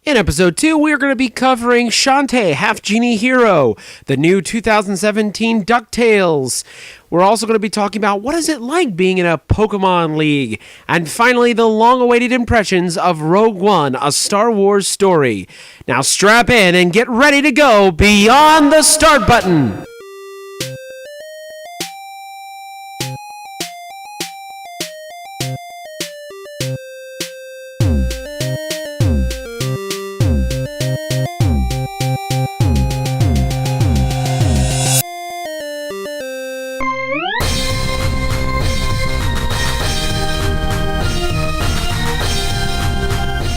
In episode 2, we are going to be covering Shantae Half Genie Hero, the new 2017 DuckTales. We're also going to be talking about what is it like being in a Pokémon League. And finally, the long-awaited impressions of Rogue One, a Star Wars story. Now strap in and get ready to go beyond the start button.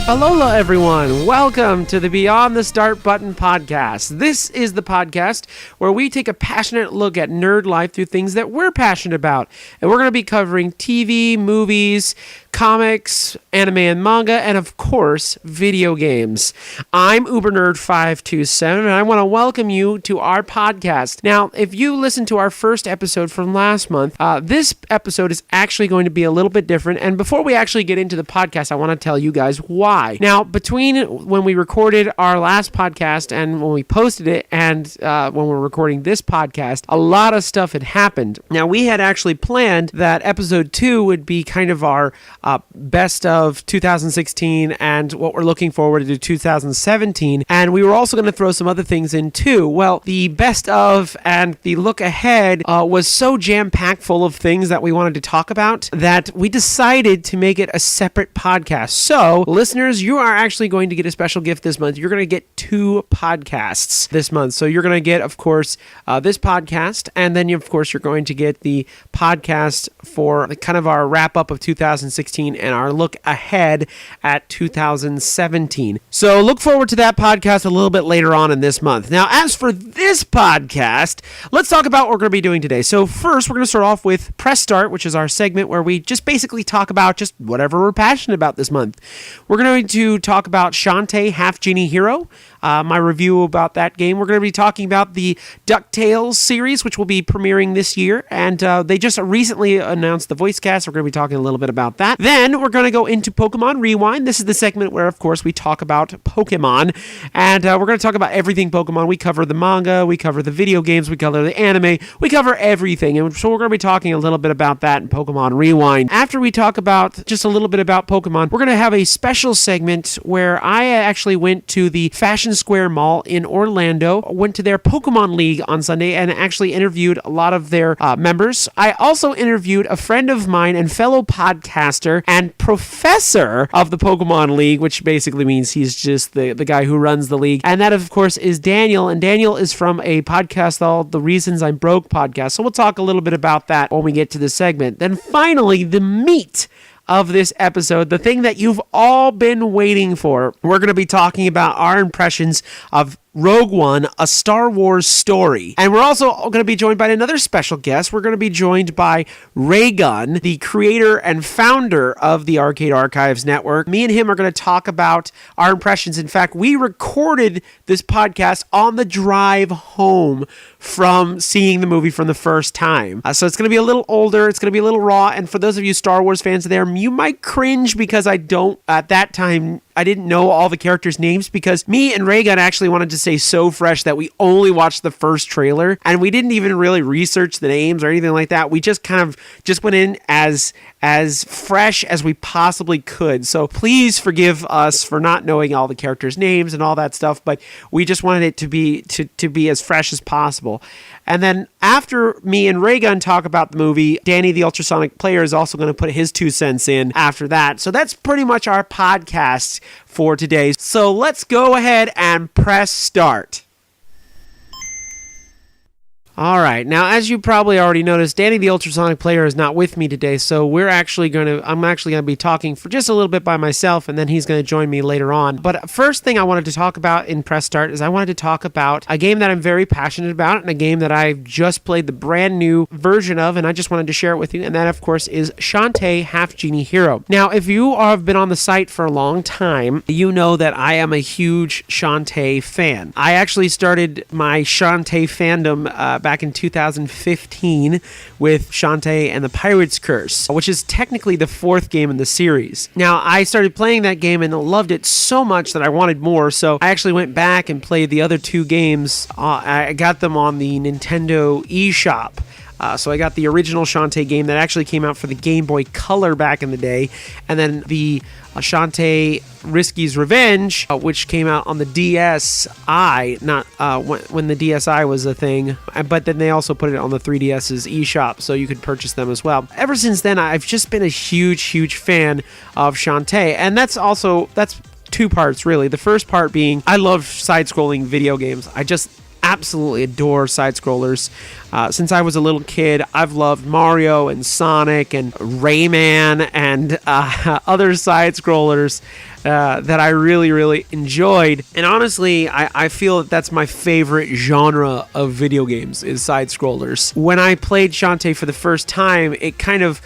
Alola, everyone. Welcome to the Beyond the Start Button podcast. This is the podcast where we take a passionate look at nerd life through things that we're passionate about. And we're going to be covering TV, movies, comics, anime and manga, and of course, video games. I'm UberNerd527, and I want to welcome you to our podcast. Now, if you listened to our first episode from last month, this episode is actually going to be a little bit different. And before we actually get into the podcast, I want to tell you guys why. Now, between when we recorded our last podcast and when we posted it and when we're recording this podcast, a lot of stuff had happened. Now, we had actually planned that episode 2 would be kind of our best of 2016 and what we're looking forward to 2017. And we were also going to throw some other things in too. Well, the best of and the look ahead was so jam-packed full of things that we wanted to talk about that we decided to make it a separate podcast. So, listeners, you are actually going to get a special gift this month. You're going to get 2 podcasts this month. So you're going to get, of course, this podcast, and then, of course, you're going to get the podcast for kind of our wrap-up of 2016 and our look ahead at 2017. So look forward to that podcast a little bit later on in this month. Now, as for this podcast, let's talk about what we're going to be doing today. So first, we're going to start off with Press Start, which is our segment where we just basically talk about just whatever we're passionate about this month. We're going to talk about Shantae Half Genie Hero, my review about that game. We're going to be talking about the DuckTales series, which will be premiering this year, and they just recently announced the voice cast. We're going to be talking a little bit about that. Then we're going to go into Pokemon Rewind. This is the segment where, of course, we talk about Pokemon, and we're going to talk about everything Pokemon. We cover the manga, we cover the video games, we cover the anime, we cover everything, and so we're going to be talking a little bit about that in Pokemon Rewind. After we talk about just a little bit about Pokemon, we're going to have a special segment where I actually went to the Fashion Square Mall in Orlando, went to their Pokémon League on Sunday, and actually interviewed a lot of their members. I also interviewed a friend of mine and fellow podcaster and professor of the Pokémon League, which basically means he's just the guy who runs the league. And that, of course, is Dainel. And Dainel is from a podcast called The Reasons I'm Broke podcast. So we'll talk a little bit about that when we get to this segment. Then finally, the meat of this episode, the thing that you've all been waiting for. We're going to be talking about our impressions of Rogue One, a Star Wars story. And we're also going to be joined by another special guest. We're going to be joined by Raygun, the creator and founder of the Arcade Archives Network. Me and him are going to talk about our impressions. In fact, we recorded this podcast on the drive home from seeing the movie from the first time. So it's going to be a little older, it's going to be a little raw, and for those of you Star Wars fans there, you might cringe because at that time, I didn't know all the characters' names because me and Raygun actually wanted to stay so fresh that we only watched the first trailer and we didn't even really research the names or anything like that. We just kind of went in as fresh as we possibly could. So please forgive us for not knowing all the characters' names and all that stuff, but we just wanted it to be as fresh as possible. And then after me and Raygun talk about the movie, Danny the Ultrasonic Player is also going to put his 2 cents in after that. So that's pretty much our podcast for today. So let's go ahead and press start. All right. Now, as you probably already noticed, Danny the Ultrasonic Player is not with me today, so I'm actually going to be talking for just a little bit by myself, and then he's going to join me later on. But first thing I wanted to talk about in Press Start is I wanted to talk about a game that I'm very passionate about and a game that I just played the brand new version of, and I just wanted to share it with you, and that, of course, is Shantae Half Genie Hero. Now, if you have been on the site for a long time, you know that I am a huge Shantae fan. I actually started my Shantae fandom back back in 2015 with Shantae and the Pirate's Curse, which is technically the 4th game in the series. Now, I started playing that game and loved it so much that I wanted more, so I actually went back and played the other 2 games. I got them on the Nintendo eShop. So I got the original Shantae game that actually came out for the Game Boy Color back in the day, and then the Shantae Risky's Revenge, which came out on the DSi, not when the DSi was a thing, but then they also put it on the 3DS's eShop, so you could purchase them as well. Ever since then, I've just been a huge fan of Shantae, and that's 2 parts, really. The first part being, I love side-scrolling video games. I just absolutely adore side-scrollers. Since I was a little kid, I've loved Mario and Sonic and Rayman and other side-scrollers that I really enjoyed. And honestly, I feel that that's my favorite genre of video games, is side-scrollers. When I played Shantae for the first time, it kind of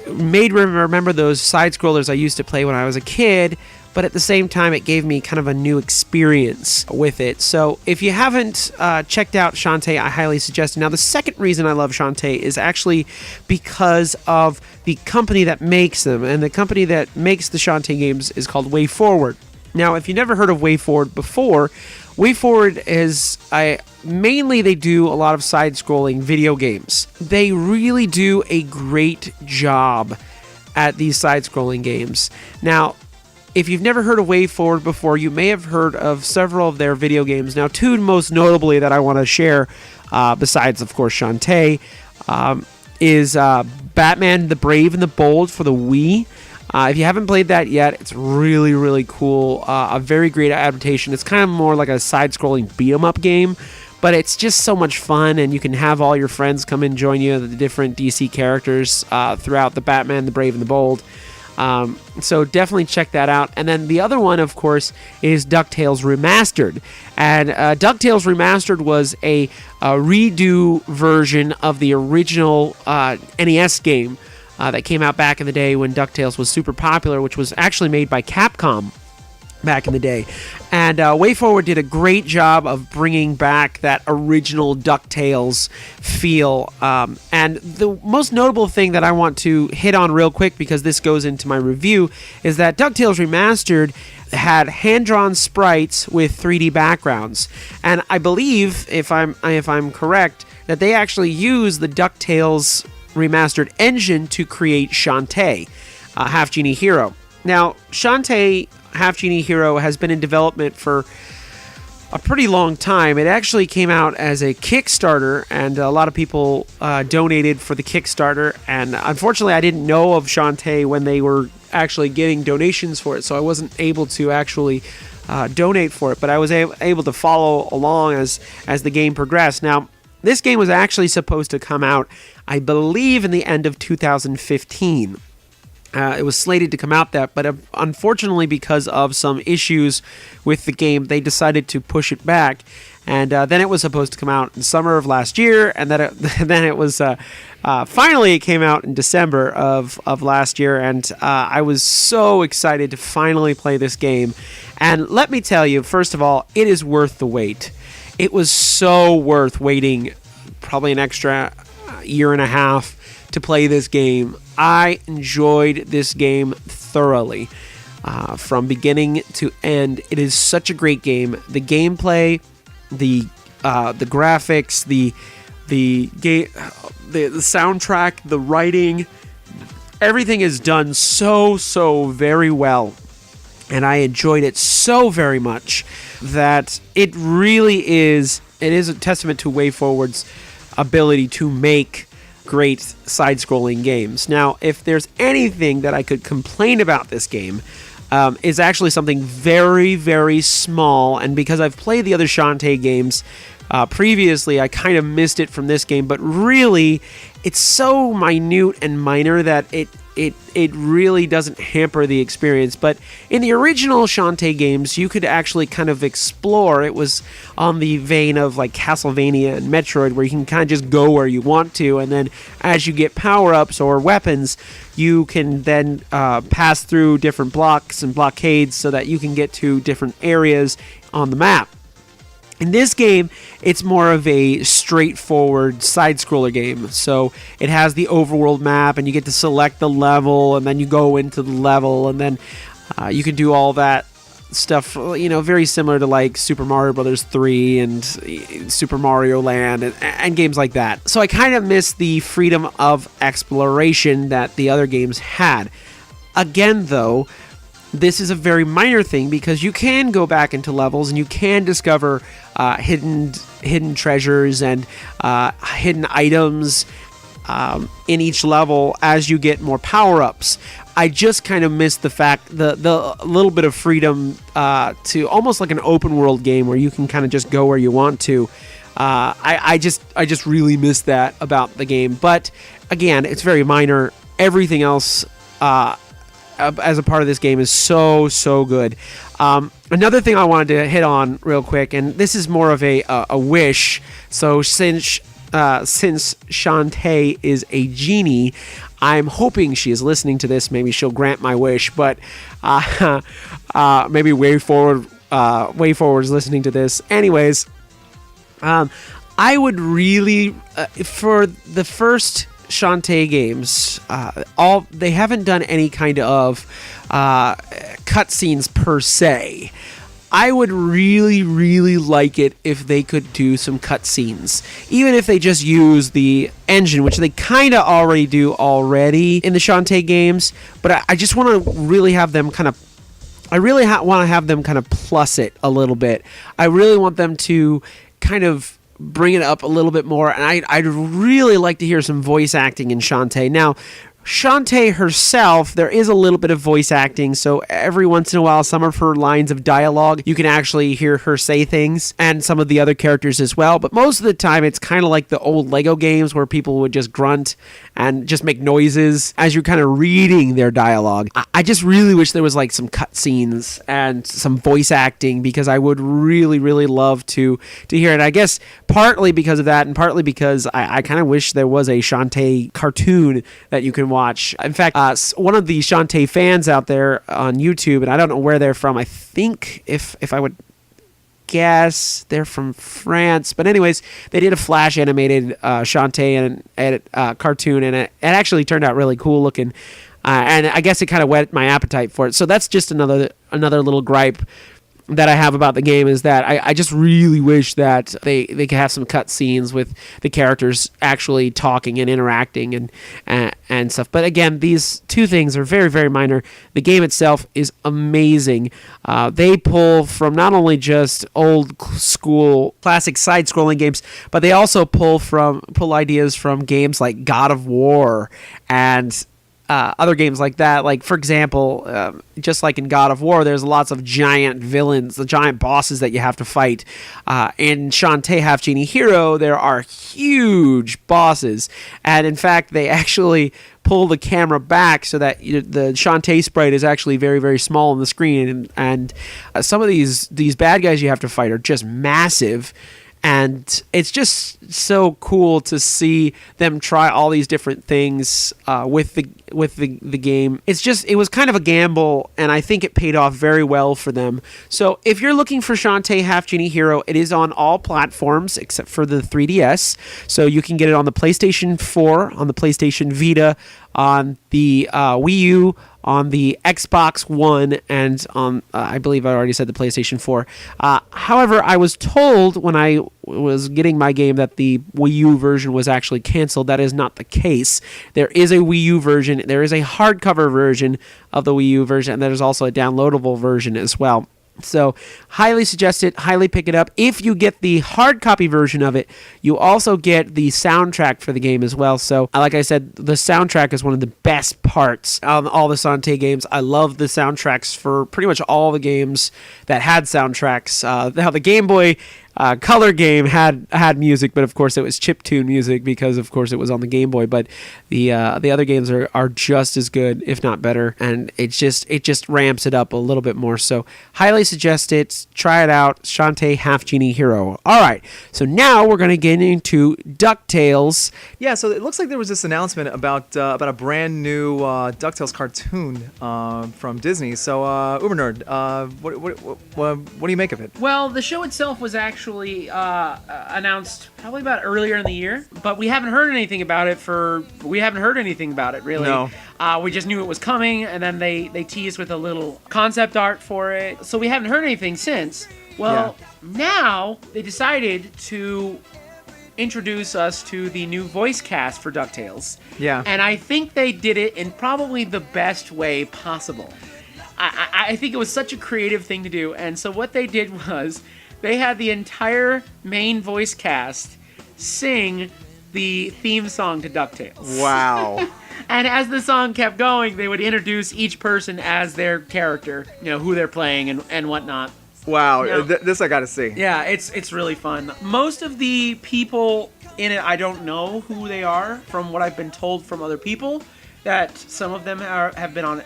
made me remember those side-scrollers I used to play when I was a kid, but at the same time, it gave me kind of a new experience with it. So if you haven't checked out Shantae, I highly suggest it. Now, the second reason I love Shantae is actually because of the company that makes them, and the company that makes the Shantae games is called WayForward. Now, if you've never heard of WayForward before, WayForward is mainly they do a lot of side-scrolling video games. They really do a great job at these side-scrolling games. Now, if you've never heard of WayForward before, you may have heard of several of their video games. Now, 2 most notably that I want to share, besides, of course, Shantae, is Batman the Brave and the Bold for the Wii. If you haven't played that yet, it's really cool. A very great adaptation. It's kind of more like a side-scrolling beat-em-up game, but it's just so much fun, and you can have all your friends come and join you, the different DC characters throughout the Batman the Brave and the Bold. So definitely check that out. And then the other one, of course, is DuckTales Remastered. And DuckTales Remastered was a redo version of the original NES game that came out back in the day when DuckTales was super popular, which was actually made by Capcom back in the day. And WayForward did a great job of bringing back that original DuckTales feel. And the most notable thing that I want to hit on real quick, because this goes into my review, is that DuckTales Remastered had hand-drawn sprites with 3D backgrounds. And I believe, if I'm correct, that they actually use the DuckTales Remastered engine to create Shantae, Half Genie Hero. Now, Shantae Half Genie Hero has been in development for a pretty long time. It actually came out as a Kickstarter, and a lot of people donated for the Kickstarter. And unfortunately, I didn't know of Shantae when they were actually getting donations for it, so I wasn't able to actually donate for it. But I was able to follow along as the game progressed. Now, this game was actually supposed to come out, I believe, in the end of 2015. It was slated to come out but unfortunately, because of some issues with the game, they decided to push it back. And then it was supposed to come out in summer of last year, and then it was finally it came out in December of last year. And I was so excited to finally play this game. And let me tell you, first of all, it is worth the wait. It was so worth waiting, probably an extra year and a half to play this game. I enjoyed this game thoroughly, from beginning to end. It is such a great game. The gameplay, the graphics, the soundtrack, the writing, everything is done so very well. And I enjoyed it so very much that it really is. It is a testament to WayForward's ability to make great side-scrolling games. Now, if there's anything that I could complain about this game, is actually something very small, and because I've played the other Shantae games previously, I kind of missed it from this game, but really, it's so minute and minor that it really doesn't hamper the experience. But in the original Shantae games, you could actually kind of explore. It was on the vein of like Castlevania and Metroid, where you can kind of just go where you want to, and then as you get power-ups or weapons, you can then pass through different blocks and blockades so that you can get to different areas on the map. In this game, it's more of a straightforward side-scroller game. So it has the overworld map, and you get to select the level, and then you go into the level, and then you can do all that stuff, very similar to like Super Mario Brothers 3 and Super Mario Land and games like that. So I kind of miss the freedom of exploration that the other games had. Again, though, this is a very minor thing because you can go back into levels and you can discover hidden treasures and hidden items in each level as you get more power-ups. I just kind of miss the fact, the little bit of freedom to almost like an open world game where you can kind of just go where you want to. I just really miss that about the game. But again, it's very minor. Everything else as a part of this game is so good. Another thing I wanted to hit on real quick, and this is more of a wish. So since Shantae is a genie, I'm hoping she is listening to this. Maybe she'll grant my wish, but maybe Way Forward is listening to this. Anyways, I would really, for the first Shantae games, they haven't done any kind of cutscenes per se. I would really like it if they could do some cutscenes, even if they just use the engine, which they kind of already do in the Shantae games. But I just want to really have them kind of, want to have them kind of plus it a little bit. I really want them to kind of bring it up a little bit more, and I'd really like to hear some voice acting in Shantae. Now, Shantae herself, there is a little bit of voice acting, so every once in a while, some of her lines of dialogue, you can actually hear her say things, and some of the other characters as well, but most of the time, it's kind of like the old Lego games where people would just grunt and just make noises as you're kind of reading their dialogue. I just really wish there was like some cutscenes and some voice acting, because I would really love to hear it. I guess partly because of that, and partly because I kind of wish there was a Shantae cartoon that you can watch. In fact, one of the Shantae fans out there on YouTube, and I don't know where they're from. I think if I would guess, they're from France. But anyways, they did a Flash animated Shantae and cartoon, and it actually turned out really cool looking. And I guess it kind of whet my appetite for it. So that's just another little gripe that I have about the game, is that I just really wish that they could have some cut scenes with the characters actually talking and interacting and stuff. But again, these two things are very minor. The game itself is amazing. They pull from not only just old school classic side-scrolling games, but they also pull ideas from games like God of War and other games like that. Like, for example, just like in God of War, there's lots of giant villains, the giant bosses that you have to fight. In Shantae Half Genie Hero, there are huge bosses. And in fact, they actually pull the camera back so that the Shantae sprite is actually very small on the screen. And some of these bad guys you have to fight are just massive. And it's just so cool to see them try all these different things with the game. It was kind of a gamble, and I think it paid off very well for them. So if you're looking for Shantae Half Genie Hero, it is on all platforms except for the 3DS. So you can get it on the PlayStation 4, on the PlayStation Vita, on the Wii U, on the Xbox One, and on, I believe I already said the PlayStation 4. However, I was told when I was getting my game that the Wii U version was actually canceled. That is not the case. There is a Wii U version. There is a hardcover version of the Wii U version, and there's also a downloadable version as well. So highly suggest it, highly pick it up. If you get the hard copy version of it, you also get the soundtrack for the game as well. So like I said, the soundtrack is one of the best parts of all the Shantae games. I love the soundtracks for pretty much all the games that had soundtracks. Now the Game Boy Color game had music, but of course it was chiptune music because of course it was on the Game Boy. But the other games are just as good, if not better, and it just ramps it up a little bit more. So highly suggest it. Try it out. Shantae Half Genie Hero. All right, so now we're gonna get into DuckTales. Yeah, so it looks like there was this announcement about a brand new DuckTales cartoon from Disney. So Uber Nerd, what do you make of it? Well, the show itself was actually actually announced probably about earlier in the year, but we haven't heard anything about it really. No. We just knew it was coming, and then they teased with a little concept art for it. So we haven't heard anything since. Well, now they decided to introduce us to the new voice cast for DuckTales. Yeah. And I think they did it in probably the best way possible. I think it was such a creative thing to do. And so what they did was they had the entire main voice cast sing the theme song to DuckTales. Wow. And as the song kept going, they would introduce each person as their character, who they're playing and whatnot. Wow. Now, This I got to see. Yeah, it's really fun. Most of the people in it, I don't know who they are from what I've been told from other people, that some of them have been on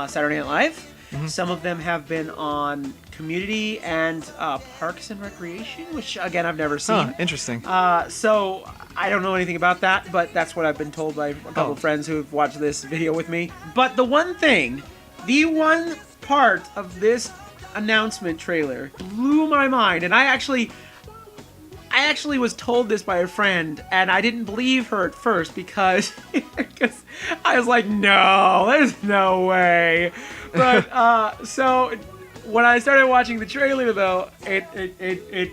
Saturday Night Live. Mm-hmm. Some of them have been on Community and Parks and Recreation, which, again, I've never seen. Interesting. So I don't know anything about that, but that's what I've been told by a couple of friends who have watched this video with me. But the one part of this announcement trailer blew my mind, and I actually was told this by a friend, and I didn't believe her at first because I was like, no, there's no way. But so when I started watching the trailer, though, it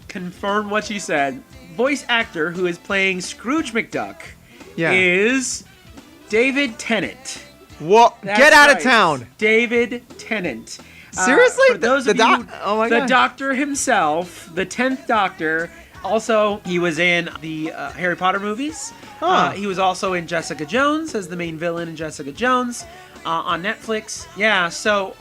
confirmed what she said. Voice actor who is playing Scrooge McDuck is David Tennant. What? Get out of town. David Tennant. Seriously? For those of you, oh my the God. Doctor himself, the 10th Doctor. Also, he was in the Harry Potter movies. Huh. He was also in Jessica Jones as the main villain in Jessica Jones on Netflix. Yeah, so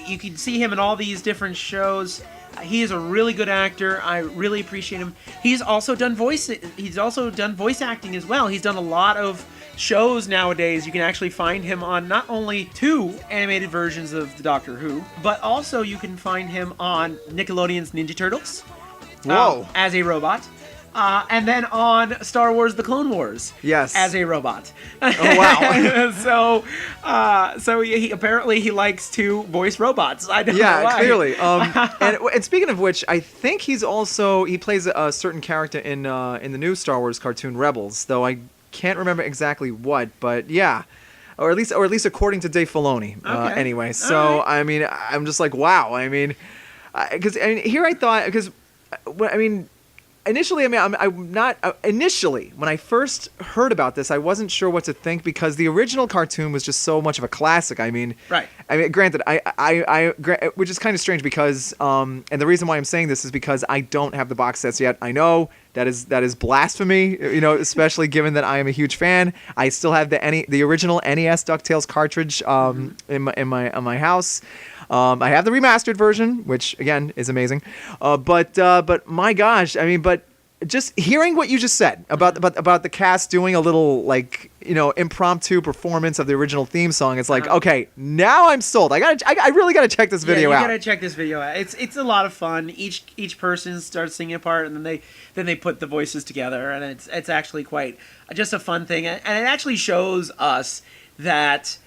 you can see him in all these different shows. He is a really good actor. I really appreciate him. He's also done voice acting as well. He's done a lot of shows nowadays. You can actually find him on not only 2 animated versions of the Doctor Who, but also you can find him on Nickelodeon's Ninja Turtles. Whoa. As a robot. And then on Star Wars: The Clone Wars. Yes. As a robot. Oh, wow. So he apparently he likes to voice robots. I don't know why. Clearly. And speaking of which, I think he plays a certain character in the new Star Wars cartoon Rebels, though I can't remember exactly what, but yeah. Or at least according to Dave Filoni. Okay. Anyway, so right. I mean, I'm just like, wow. I mean, here I thought, because initially, I'm not. Initially, when I first heard about this, I wasn't sure what to think because the original cartoon was just so much of a classic. Right. Granted, which is kind of strange because, and the reason why I'm saying this is because I don't have the box sets yet. I know that is blasphemy, especially given that I am a huge fan. I still have the original NES DuckTales cartridge in my house. I have the remastered version, which again is amazing. But my gosh, but just hearing what you just said about the cast doing a little impromptu performance of the original theme song, it's like, okay, now I'm sold. I really gotta check this video out. You gotta check this video out. It's a lot of fun. Each person starts singing a part, and then they put the voices together, and it's actually quite just a fun thing, and it actually shows us that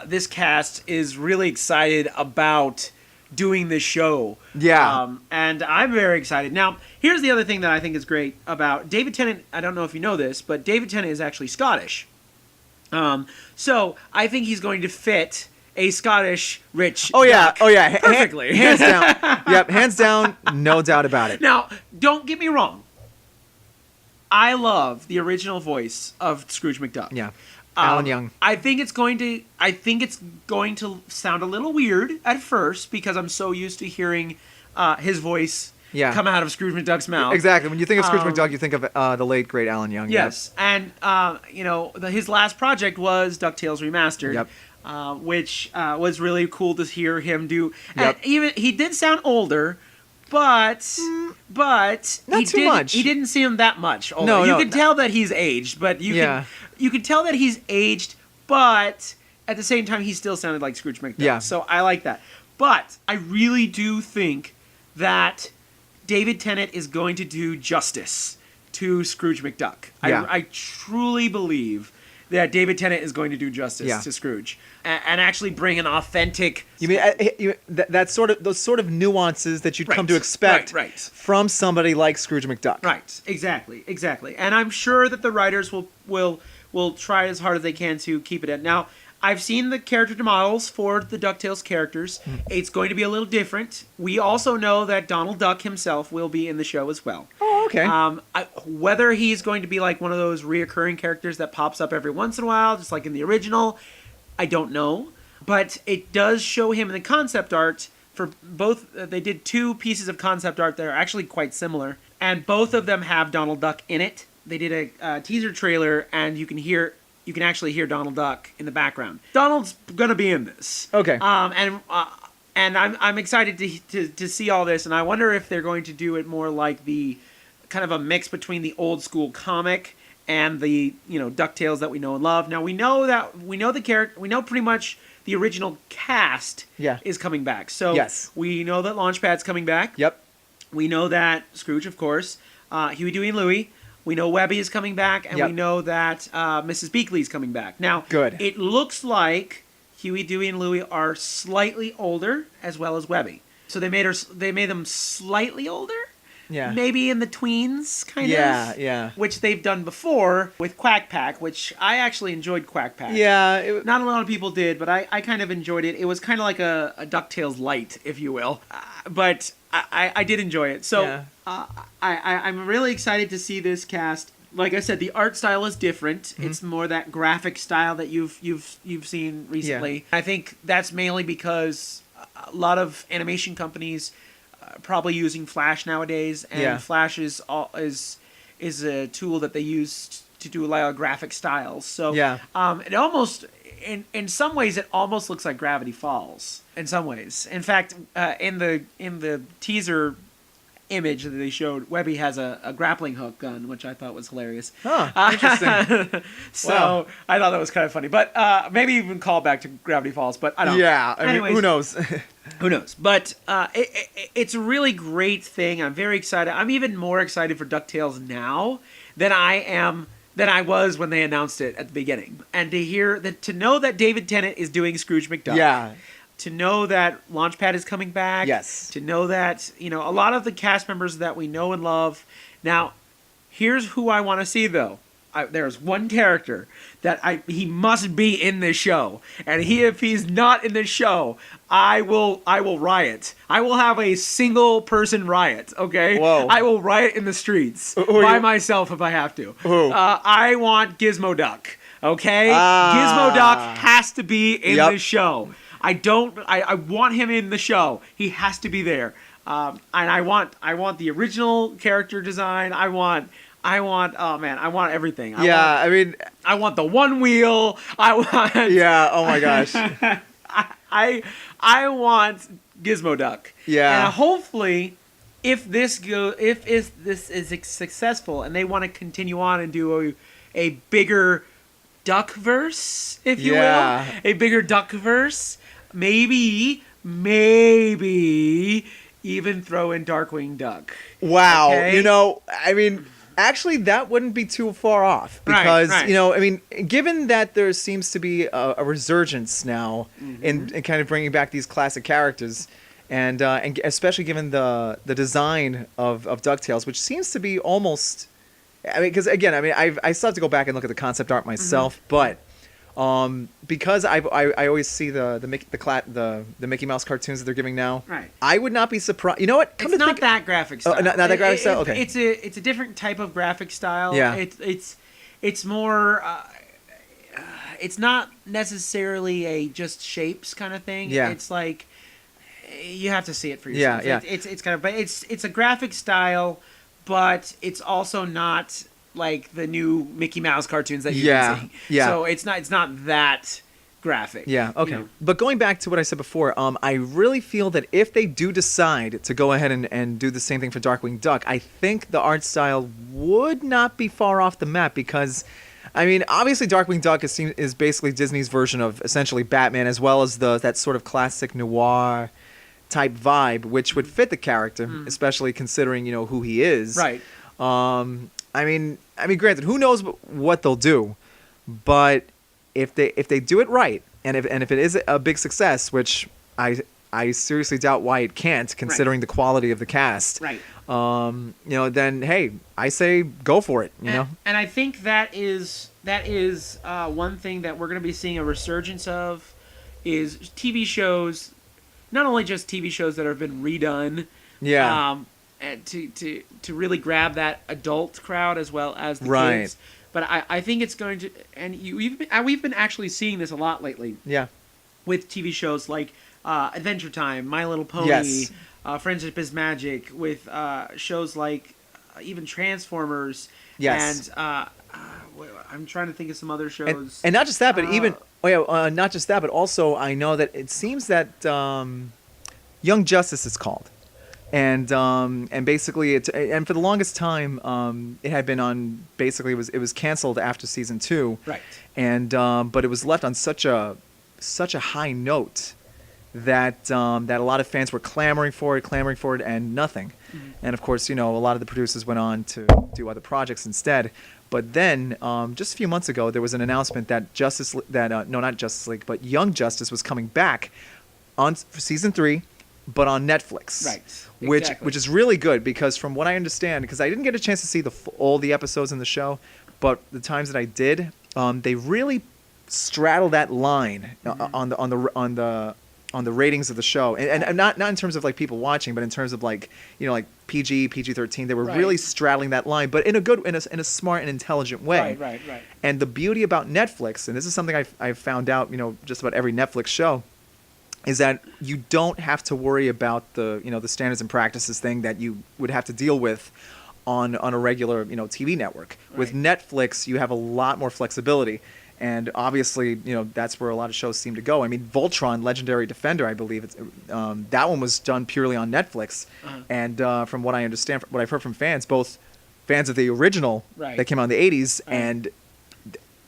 this cast is really excited about doing this show. Yeah. And I'm very excited. Now, here's the other thing that I think is great about David Tennant. I don't know if you know this, but David Tennant is actually Scottish. So I think he's going to fit a Scottish rich duck perfectly. Hands down. Yep, hands down, no doubt about it. Now, don't get me wrong. I love the original voice of Scrooge McDuck. Yeah. Alan Young. I think it's going to sound a little weird at first because I'm so used to hearing his voice come out of Scrooge McDuck's mouth. Exactly. When you think of Scrooge McDuck, you think of the late great Alan Young. Yes, yep. And his last project was DuckTales Remastered. Yep. Which was really cool to hear him do. Yep. And even he did sound older, but not too much. He didn't seem that much older. No, you could tell that he's aged, but you could tell that he's aged, but at the same time he still sounded like Scrooge McDuck. Yeah. So I like that. But I really do think that David Tennant is going to do justice to Scrooge McDuck. Yeah. I truly believe that David Tennant is going to do justice to Scrooge and actually bring an authentic. You mean those sort of nuances that you'd come to expect from somebody like Scrooge McDuck? Right, exactly. And I'm sure that the writers will try as hard as they can to keep it in. Now, I've seen the character models for the DuckTales characters. It's going to be a little different. We also know that Donald Duck himself will be in the show as well. Oh, okay. Whether he's going to be like one of those reoccurring characters that pops up every once in a while, just like in the original, I don't know. But it does show him in the concept art for both. They did 2 pieces of concept art that are actually quite similar, and both of them have Donald Duck in it. They did a teaser trailer, and you can actually hear Donald Duck in the background. Donald's gonna be in this. Okay. And I'm excited to see all this, and I wonder if they're going to do it more like the kind of a mix between the old school comic and the DuckTales that we know and love. Now we know the character, we know pretty much the original cast is coming back. So we know that Launchpad's coming back. Yep. We know that Scrooge, of course, Huey, Dewey, and Louie. We know Webby is coming back, and we know that Mrs. Beakley's coming back. Now, it looks like Huey, Dewey, and Louie are slightly older, as well as Webby. So they made them slightly older. Yeah. Maybe in the tweens, kind of. Yeah. Which they've done before with Quack Pack, which I actually enjoyed Quack Pack. Yeah. Not a lot of people did, but I kind of enjoyed it. It was kind of like a DuckTales light, if you will. But I did enjoy it. So I'm really excited to see this cast. Like I said, the art style is different. It's more that graphic style that you've seen recently. Yeah. I think that's mainly because a lot of animation companies probably using Flash nowadays, and Flash is a tool that they use to do a lot of graphic styles. So it almost in some ways it almost looks like Gravity Falls. In some ways, in fact, in the teaser image that they showed, Webby has a grappling hook gun, which I thought was hilarious. Oh, interesting. So I thought that was kind of funny, but maybe even call back to Gravity Falls, but I don't know. Yeah, anyways, who knows? Who knows? But it's a really great thing. I'm very excited. I'm even more excited for DuckTales now than I was when they announced it at the beginning. And to know that David Tennant is doing Scrooge McDuck. Yeah. To know that Launchpad is coming back. Yes. To know that, a lot of the cast members that we know and love. Now, here's who I want to see, though. There's one character that he must be in this show. And if he's not in this show, I will riot. I will have a single person riot, okay? Whoa. I will riot in the streets by myself if I have to. I want Gizmo Duck, okay? Gizmo Duck has to be in this show. I want him in the show. He has to be there. And I want the original character design. I want everything. I want the one wheel. Yeah, oh my gosh. I want Gizmo Duck. Yeah. And hopefully if this is successful and they want to continue on and do a bigger Duckverse, if you will. A bigger Duckverse. Maybe even throw in Darkwing Duck. Wow. Okay? Actually, that wouldn't be too far off. Because, given that there seems to be a resurgence now in kind of bringing back these classic characters, and especially given the design of DuckTales, which seems to be almost... because, again, I still have to go back and look at the concept art myself, but... because I always see the Mickey Mouse cartoons that they're giving now. Right. I would not be surprised. You know what? It's not that graphic style. Oh, not that graphic style. Okay. It's a different type of graphic style. Yeah. It's more. It's not necessarily a just shapes kind of thing. Yeah. It's like you have to see it for yourself. Yeah. It's kind of, but it's a graphic style, but it's also not like the new Mickey Mouse cartoons that you've been seeing. Yeah. So it's not that graphic. Yeah, okay. But going back to what I said before, I really feel that if they do decide to go ahead and do the same thing for Darkwing Duck, I think the art style would not be far off the map because, obviously Darkwing Duck is basically Disney's version of essentially Batman, as well as that sort of classic noir type vibe, which would fit the character, especially considering, who he is. Right. Granted, who knows what they'll do, But if they do it right, and if it is a big success, which I seriously doubt why it can't, considering the quality of the cast. Right. Then hey, I say go for it. You know. And I think that is one thing that we're going to be seeing a resurgence of, is TV shows, not only just TV shows that have been redone. Yeah. And to really grab that adult crowd as well as the Right. kids. But I think it's going to, and we've been actually seeing this a lot lately. Yeah. With TV shows like Adventure Time, My Little Pony, Yes. Friendship is Magic, with shows like even Transformers. Yes. And I'm trying to think of some other shows. And not just that, but not just that, but also I know that it seems that Young Justice is called. And basically and for the longest time it had been on, basically it was canceled after season 2. Right. And but it was left on such a high note that a lot of fans were clamoring for it, and nothing. Mm-hmm. And of course, a lot of the producers went on to do other projects instead. But then just a few months ago, there was an announcement that not Justice League, but Young Justice was coming back for season 3, but on Netflix. Right. Which is really good, because from what I understand, because I didn't get a chance to see all the episodes in the show, but the times that I did, they really straddle that line on the ratings of the show, and not in terms of like people watching, but in terms of like PG-13. They were really straddling that line, but in a smart and intelligent way. Right. And the beauty about Netflix, and this is something I've found out, just about every Netflix show, is that you don't have to worry about the standards and practices thing that you would have to deal with on a regular TV network. Right. With Netflix, you have a lot more flexibility, and obviously that's where a lot of shows seem to go. I mean, Voltron, Legendary Defender, I believe that one was done purely on Netflix, and from what I understand, what I've heard from fans, both fans of the original that came out in the 80s and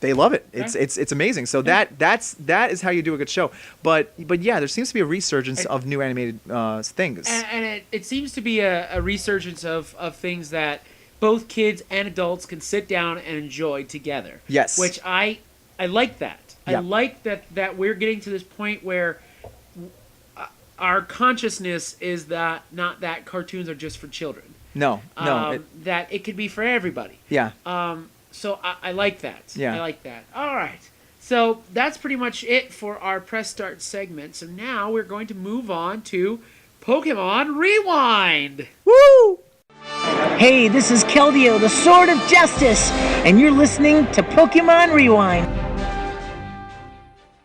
they love it. It's amazing. So that is how you do a good show. But yeah, there seems to be a resurgence of new animated things. And it seems to be a resurgence of things that both kids and adults can sit down and enjoy together. Yes. Which I like that. Yeah. I like that we're getting to this point where our consciousness is that not that cartoons are just for children. No. That it could be for everybody. Yeah. So I like that. Yeah. I like that. All right. So that's pretty much it for our press start segment. So now we're going to move on to Pokemon Rewind. Woo! Hey, this is Keldeo, the Sword of Justice, and you're listening to Pokemon Rewind.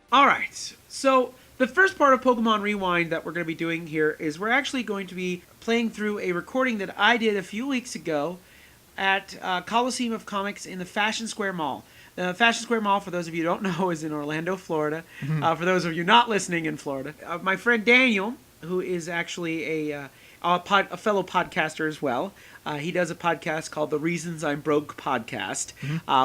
All right. So the first part of Pokemon Rewind that we're going to be doing here is we're actually going to be playing through a recording that I did a few weeks ago at Coliseum of Comics in the Fashion Square Mall. The Fashion Square Mall, for those of you who don't know, is in Orlando, Florida. For those of you not listening in Florida, my friend Dainel, who is actually a fellow podcaster as well, he does a podcast called The Reasons I'm Broke Podcast,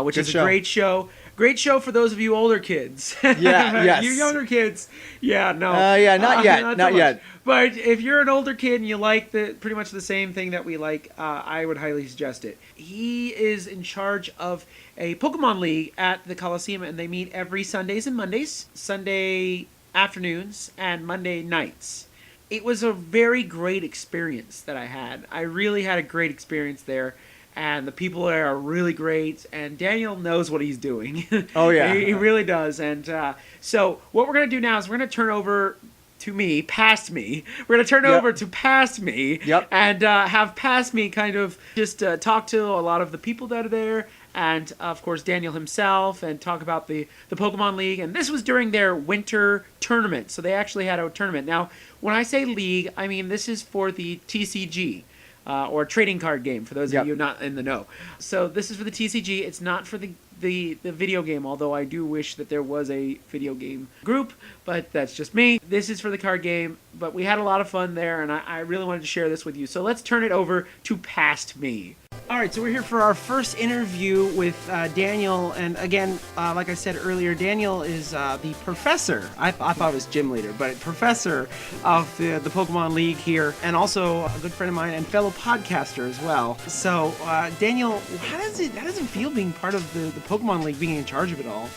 which is a great show. Great show for those of you older kids. Yeah, yes. You younger kids, not yet. Not yet. But if you're an older kid and you like pretty much the same thing that we like, I would highly suggest it. He is in charge of a Pokemon League at the Coliseum, and they meet every Sundays and Mondays, Sunday afternoons, and Monday nights. It was a very great experience that I had. I really had a great experience there, and the people there are really great, and Dainel knows what he's doing. Oh, yeah. He really does. And so what we're going to do now is we're going to turn over to me, past me. We're going to turn over to past me, and have past me kind of just talk to a lot of the people that are there, and of course Dainel himself, and talk about the Pokemon League. And this was during their winter tournament, so they actually had a tournament. Now, when I say league, I mean this is for the TCG, or trading card game, for those of you not in the know. So this is for the TCG. It's not for the video game, although I do wish that there was a video game group, but that's just me. This is for the card game, but we had a lot of fun there, and I really wanted to share this with you. So let's turn it over to past me. All right, so we're here for our first interview with Dainel, and again, like I said earlier, Dainel is the professor. I thought it was gym leader, but professor of the Pokemon League here, and also a good friend of mine and fellow podcaster as well. So, Dainel, how does it feel being part of the Pokemon League, being in charge of it all?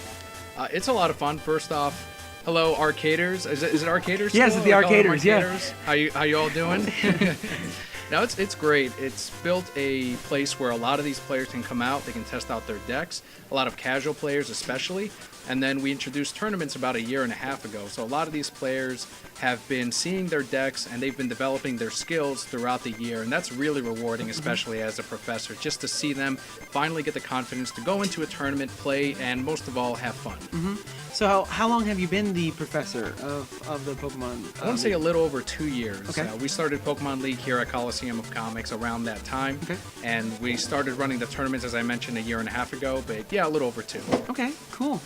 It's a lot of fun. First off, hello, Arcaders. Is it Arcaders? Yes, it's the Arcaders. Yeah. How you all doing? No, it's great. It's built a place where a lot of these players can come out. They can test out their decks. A lot of casual players, especially. And then we introduced tournaments about a year and a half ago. So a lot of these players have been seeing their decks and they've been developing their skills throughout the year. And that's really rewarding, especially as a professor, just to see them finally get the confidence to go into a tournament, play, and most of all, have fun. So how long have you been the professor of the Pokemon? I want to say a little over 2 years. Okay. We started Pokemon League here at Coliseum of Comics around that time. Okay. And we started running the tournaments, as I mentioned, a year and a half ago. But yeah, a little over 2. Okay, cool.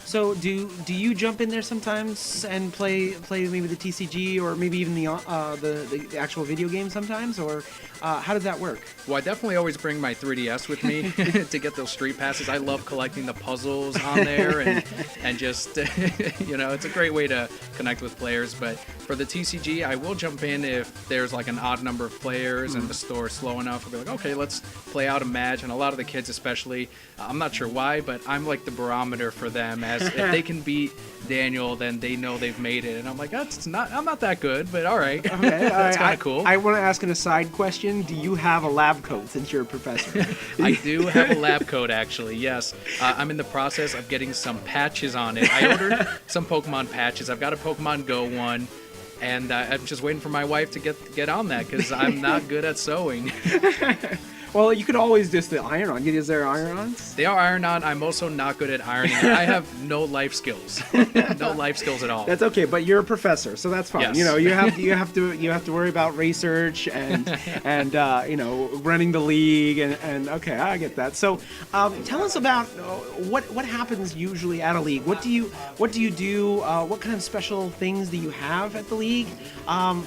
So do you jump in there sometimes and play maybe the TCG or maybe even the actual video game sometimes, or how does that work? Well, I definitely always bring my 3DS with me to get those street passes. I love collecting the puzzles on there and just, it's a great way to connect with players. But for the TCG, I will jump in if there's like an odd number of players and the store is slow enough. I'll be like, okay, let's play out a match. And a lot of the kids especially, I'm not sure why, but I'm like the barometer for them. As if they can beat Dainel, then they know they've made it. And I'm like, I'm not that good, but all right. Okay, That's kind of cool. I want to ask an aside question. Do you have a lab coat since you're a professor? I do have a lab coat, actually, yes. I'm in the process of getting some patches on it. I ordered some Pokemon patches. I've got a Pokemon Go one, and I'm just waiting for my wife to get on that because I'm not good at sewing. Well, you could always just the iron-on. Is there iron-ons? They are iron-on. I'm also not good at ironing. I have no life skills. No life skills at all. That's okay, but you're a professor, so that's fine. Yes. You have to worry about research and running the league and okay, I get that. So, tell us about what happens usually at a league. What do you do? What kind of special things do you have at the league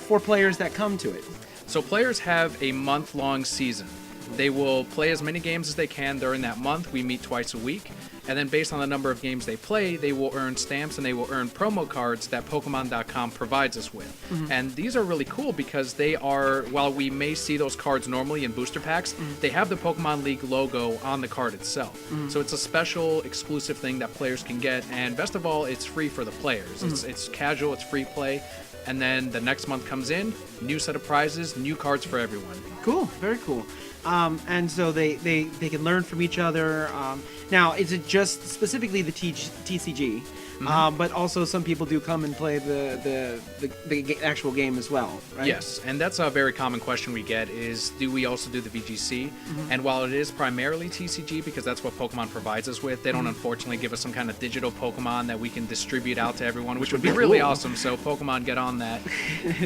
for players that come to it? So players have a month-long season. They will play as many games as they can during that month. We meet twice a week. And then based on the number of games they play, they will earn stamps and they will earn promo cards that Pokemon.com provides us with. And these are really cool because they are, while we may see those cards normally in booster packs, they have the Pokemon League logo on the card itself. So it's a special, exclusive thing that players can get. And best of all, it's free for the players. It's casual, it's free play. And then the next month comes in, new set of prizes, new cards for everyone. Cool, very cool. And so they can learn from each other. Now, is it just specifically the TCG? But also some people do come and play the actual game as well, right? Yes, and that's a very common question we get is, do we also do the VGC? And while it is primarily TCG, because that's what Pokemon provides us with, they don't unfortunately give us some kind of digital Pokemon that we can distribute out to everyone, which would be really awesome, so Pokemon, get on that.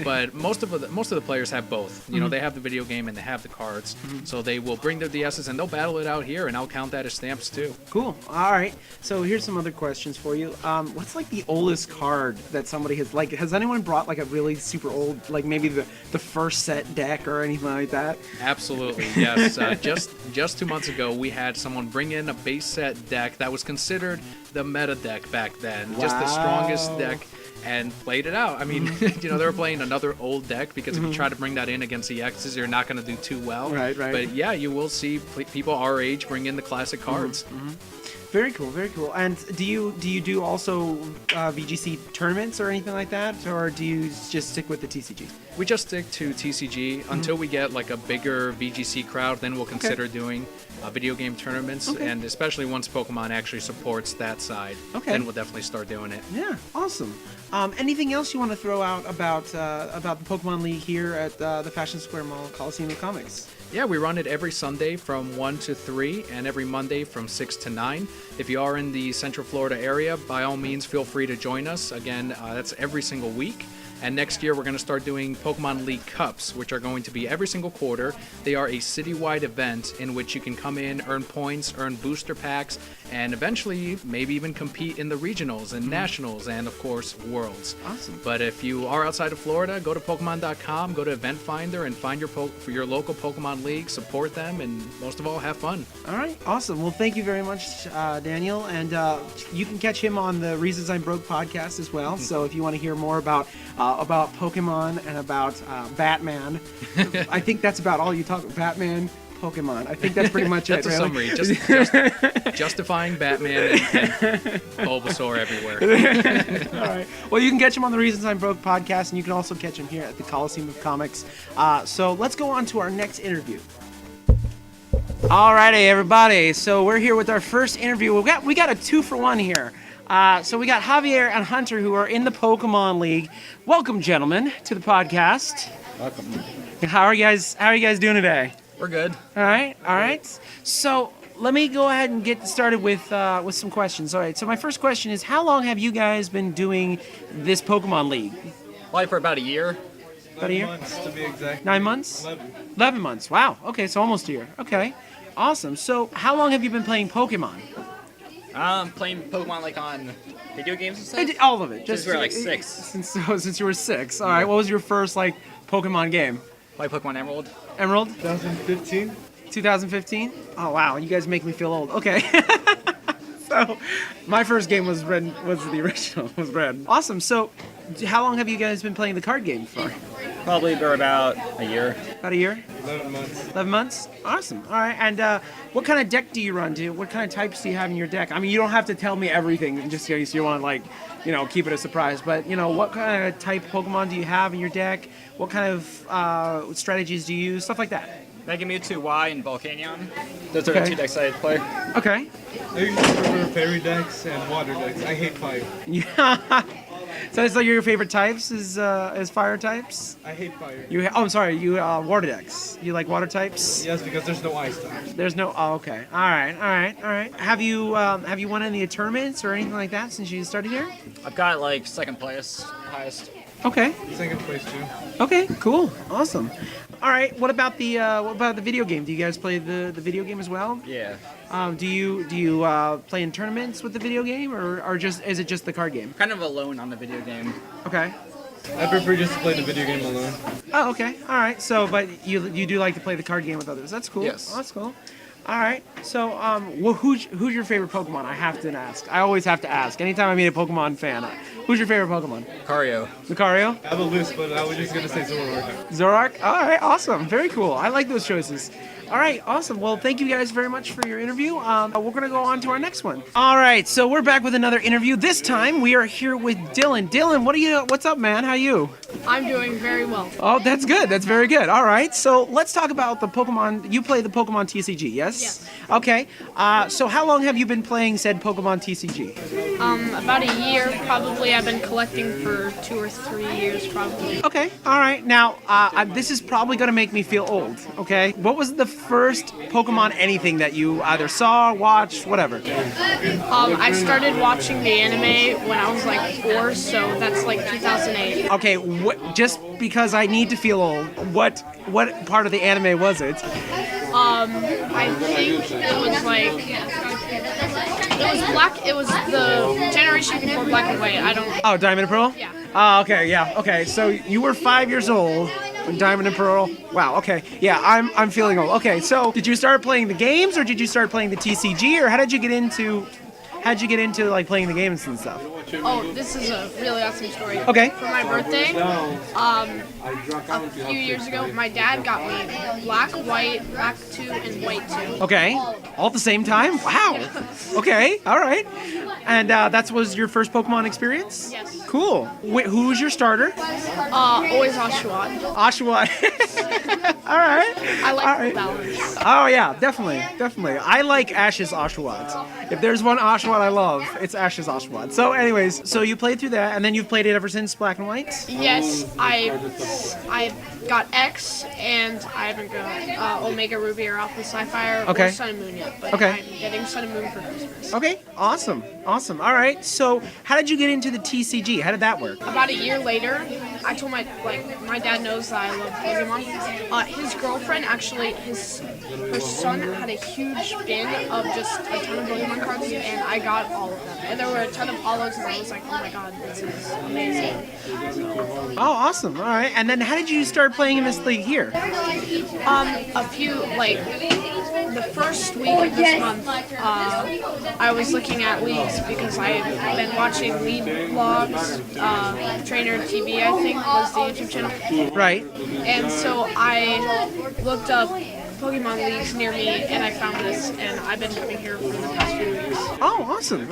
But most of the players have both. They have the video game and they have the cards, so they will bring their DSs and they'll battle it out here, and I'll count that as stamps too. Cool. All right. So here's some other questions for you. What's like the oldest card that somebody has anyone brought like a really super old, like maybe the first set deck or anything like that? Absolutely, yes. Just 2 months ago, we had someone bring in a base set deck that was considered the meta deck back then. Just the strongest deck, and played it out. I mean, they were playing another old deck because if you try to bring that in against the X's, you're not going to do too well. Right. But yeah, you will see people our age bring in the classic cards. Very cool, very cool. And do you do also VGC tournaments or anything like that, or do you just stick with the TCG? We just stick to TCG until we get like a bigger VGC crowd. Then we'll consider doing video game tournaments, and especially once Pokemon actually supports that side, then we'll definitely start doing it. Yeah, awesome. Anything else you want to throw out about the Pokemon League here at the Fashion Square Mall Coliseum of Comics? Yeah, we run it every Sunday from 1 to 3 and every Monday from 6 to 9. If you are in the Central Florida area, by all means, feel free to join us. Again, that's every single week. And next year, we're going to start doing Pokemon League Cups, which are going to be every single quarter. They are a citywide event in which you can come in, earn points, earn booster packs, and eventually maybe even compete in the regionals and nationals and, of course, worlds. Awesome. But if you are outside of Florida, go to Pokemon.com, go to Event Finder, and find for your local Pokemon League, support them, and most of all, have fun. All right, awesome. Well, thank you very much, Daniel. And you can catch him on the Reasons I'm Broke podcast as well. So if you want to hear more about Pokemon and about Batman, I think that's about all you talk about. Batman, Pokemon. I think that's pretty much That's it. a Really. summary. Just justifying Batman and Bulbasaur everywhere. All right. Well, you can catch him on the Reasons I'm Broke podcast, and you can also catch him here at the Coliseum of Comics. So let's go on to our next interview. All righty, everybody. So we're here with our first interview. We got a 2-for-1 here. So we got Javier and Hunter, who are in the Pokemon League. Welcome, gentlemen, to the podcast. Welcome. How are you guys doing today? We're good. All right. So let me go ahead and get started with some questions. All right. So my first question is, how long have you guys been doing this Pokemon League? Probably for about a year. About a year? 11 months to be exact. 9 months? 11. 11 months. Wow. Okay, so almost a year. Okay. Awesome. So how long have you been playing Pokemon? Playing Pokemon like on video games and stuff. All of it. Since we were like 6. Since you were 6. All right. What was your first Pokemon game? Play Pokemon Emerald. Emerald? 2015. 2015? Oh wow, you guys make me feel old. Okay. So, my first game was Red. Was the original? Was Red. Awesome. So, how long have you guys been playing the card game for? Probably for about a year. About a year? 11 months. 11 months? Awesome. All right. And what kind of deck do you run? What kind of types do you have in your deck? I mean, you don't have to tell me everything, just in case you want to keep it a surprise. But what kind of type Pokemon do you have in your deck? What kind of strategies do you use? Stuff like that. Mega Mewtwo Y and Volcanion. Those are the Okay. 2 decks I play. Okay. I usually prefer fairy decks and water decks. I hate fire. Yeah. So it's your favorite types is fire types? I hate fire. I'm sorry. You water decks. You like water types? Yes, because there's no ice type. There's no. Oh, okay. All right. Have you won any tournaments or anything like that since you started here? I've got like second place, highest. Okay. Second place too. Okay. Cool. Awesome. All right. What about the video game? Do you guys play the video game as well? Yeah. Do you play in tournaments with the video game, or is it just the card game? Kind of alone on the video game. Okay. I prefer just to play the video game alone. Oh, okay. All right. So, but you do like to play the card game with others. That's cool. Yes. Oh, that's cool. All right. So, who's your favorite Pokemon? I have to ask. I always have to ask. Anytime I meet a Pokemon fan, who's your favorite Pokemon? Cario. Lucario? I have a list, but I was just gonna say Zoroark. Zoroark? All right. Awesome. Very cool. I like those choices. All right, awesome. Well, thank you guys very much for your interview. We're going to go on to our next one. All right, so we're back with another interview. This time we are here with Dylan. Dylan, what's up, man? How you? I'm doing very well. Oh, that's good. That's very good. All right, so let's talk about the Pokemon. You play the Pokemon TCG, yes? Yes. Okay. So how long have you been playing said Pokemon TCG? About a year, probably. I've been collecting for 2 or 3 years, probably. Okay. All right. Now, this is probably going to make me feel old. Okay. What was the first Pokemon anything that you either saw, watched, whatever? I started watching the anime when I was like 4, so that's like 2008. Okay. Just because I need to feel old, what part of the anime was it? I think it was like... It was black. It was the generation before Black and White. I don't... Oh, Diamond and Pearl? Yeah. Oh, okay. Yeah. Okay. So you were 5 years old when Diamond and Pearl. Wow. Okay. Yeah. I'm feeling old. Okay. So did you start playing the games, or did you start playing the TCG, or how did you get into like playing the games and stuff? Oh, this is a really awesome story. Okay. For my birthday, a few years ago, my dad got me Black, White, Black 2, and White 2. Okay. All at the same time? Wow. Okay. All right. And that was your first Pokemon experience? Yes. Cool. Who was your starter? Always Oshawott. Oshawott. All right. I like All the right. balance. Oh yeah, definitely. I like Ash's Oshawott. If there's one Oshawott I love, it's Ash's Oshawott. So anyways, so you played through that, and then you've played it ever since Black and White? Yes, I got X, and I haven't got Omega Ruby or Alpha Sapphire Okay. or Sun and Moon yet. But Okay. I'm getting Sun and Moon for Christmas. Okay, awesome. All right. So, how did you get into the TCG? How did that work? About a year later, I told my dad knows that I love Pokemon. His girlfriend actually, her son had a huge bin of just a ton of Pokemon cards, and I got all of them. And there were a ton of hollows, and I was like, oh my god, this is amazing. Oh, awesome. All right. And then how did you start playing in this league here? A few, the first week of this month, I was looking at leagues because I've been watching league vlogs. Trainer TV, I think, was the YouTube channel. Right. And so I looked up Pokemon leagues near me, and I found this, and I've been coming here for the past few weeks. Oh,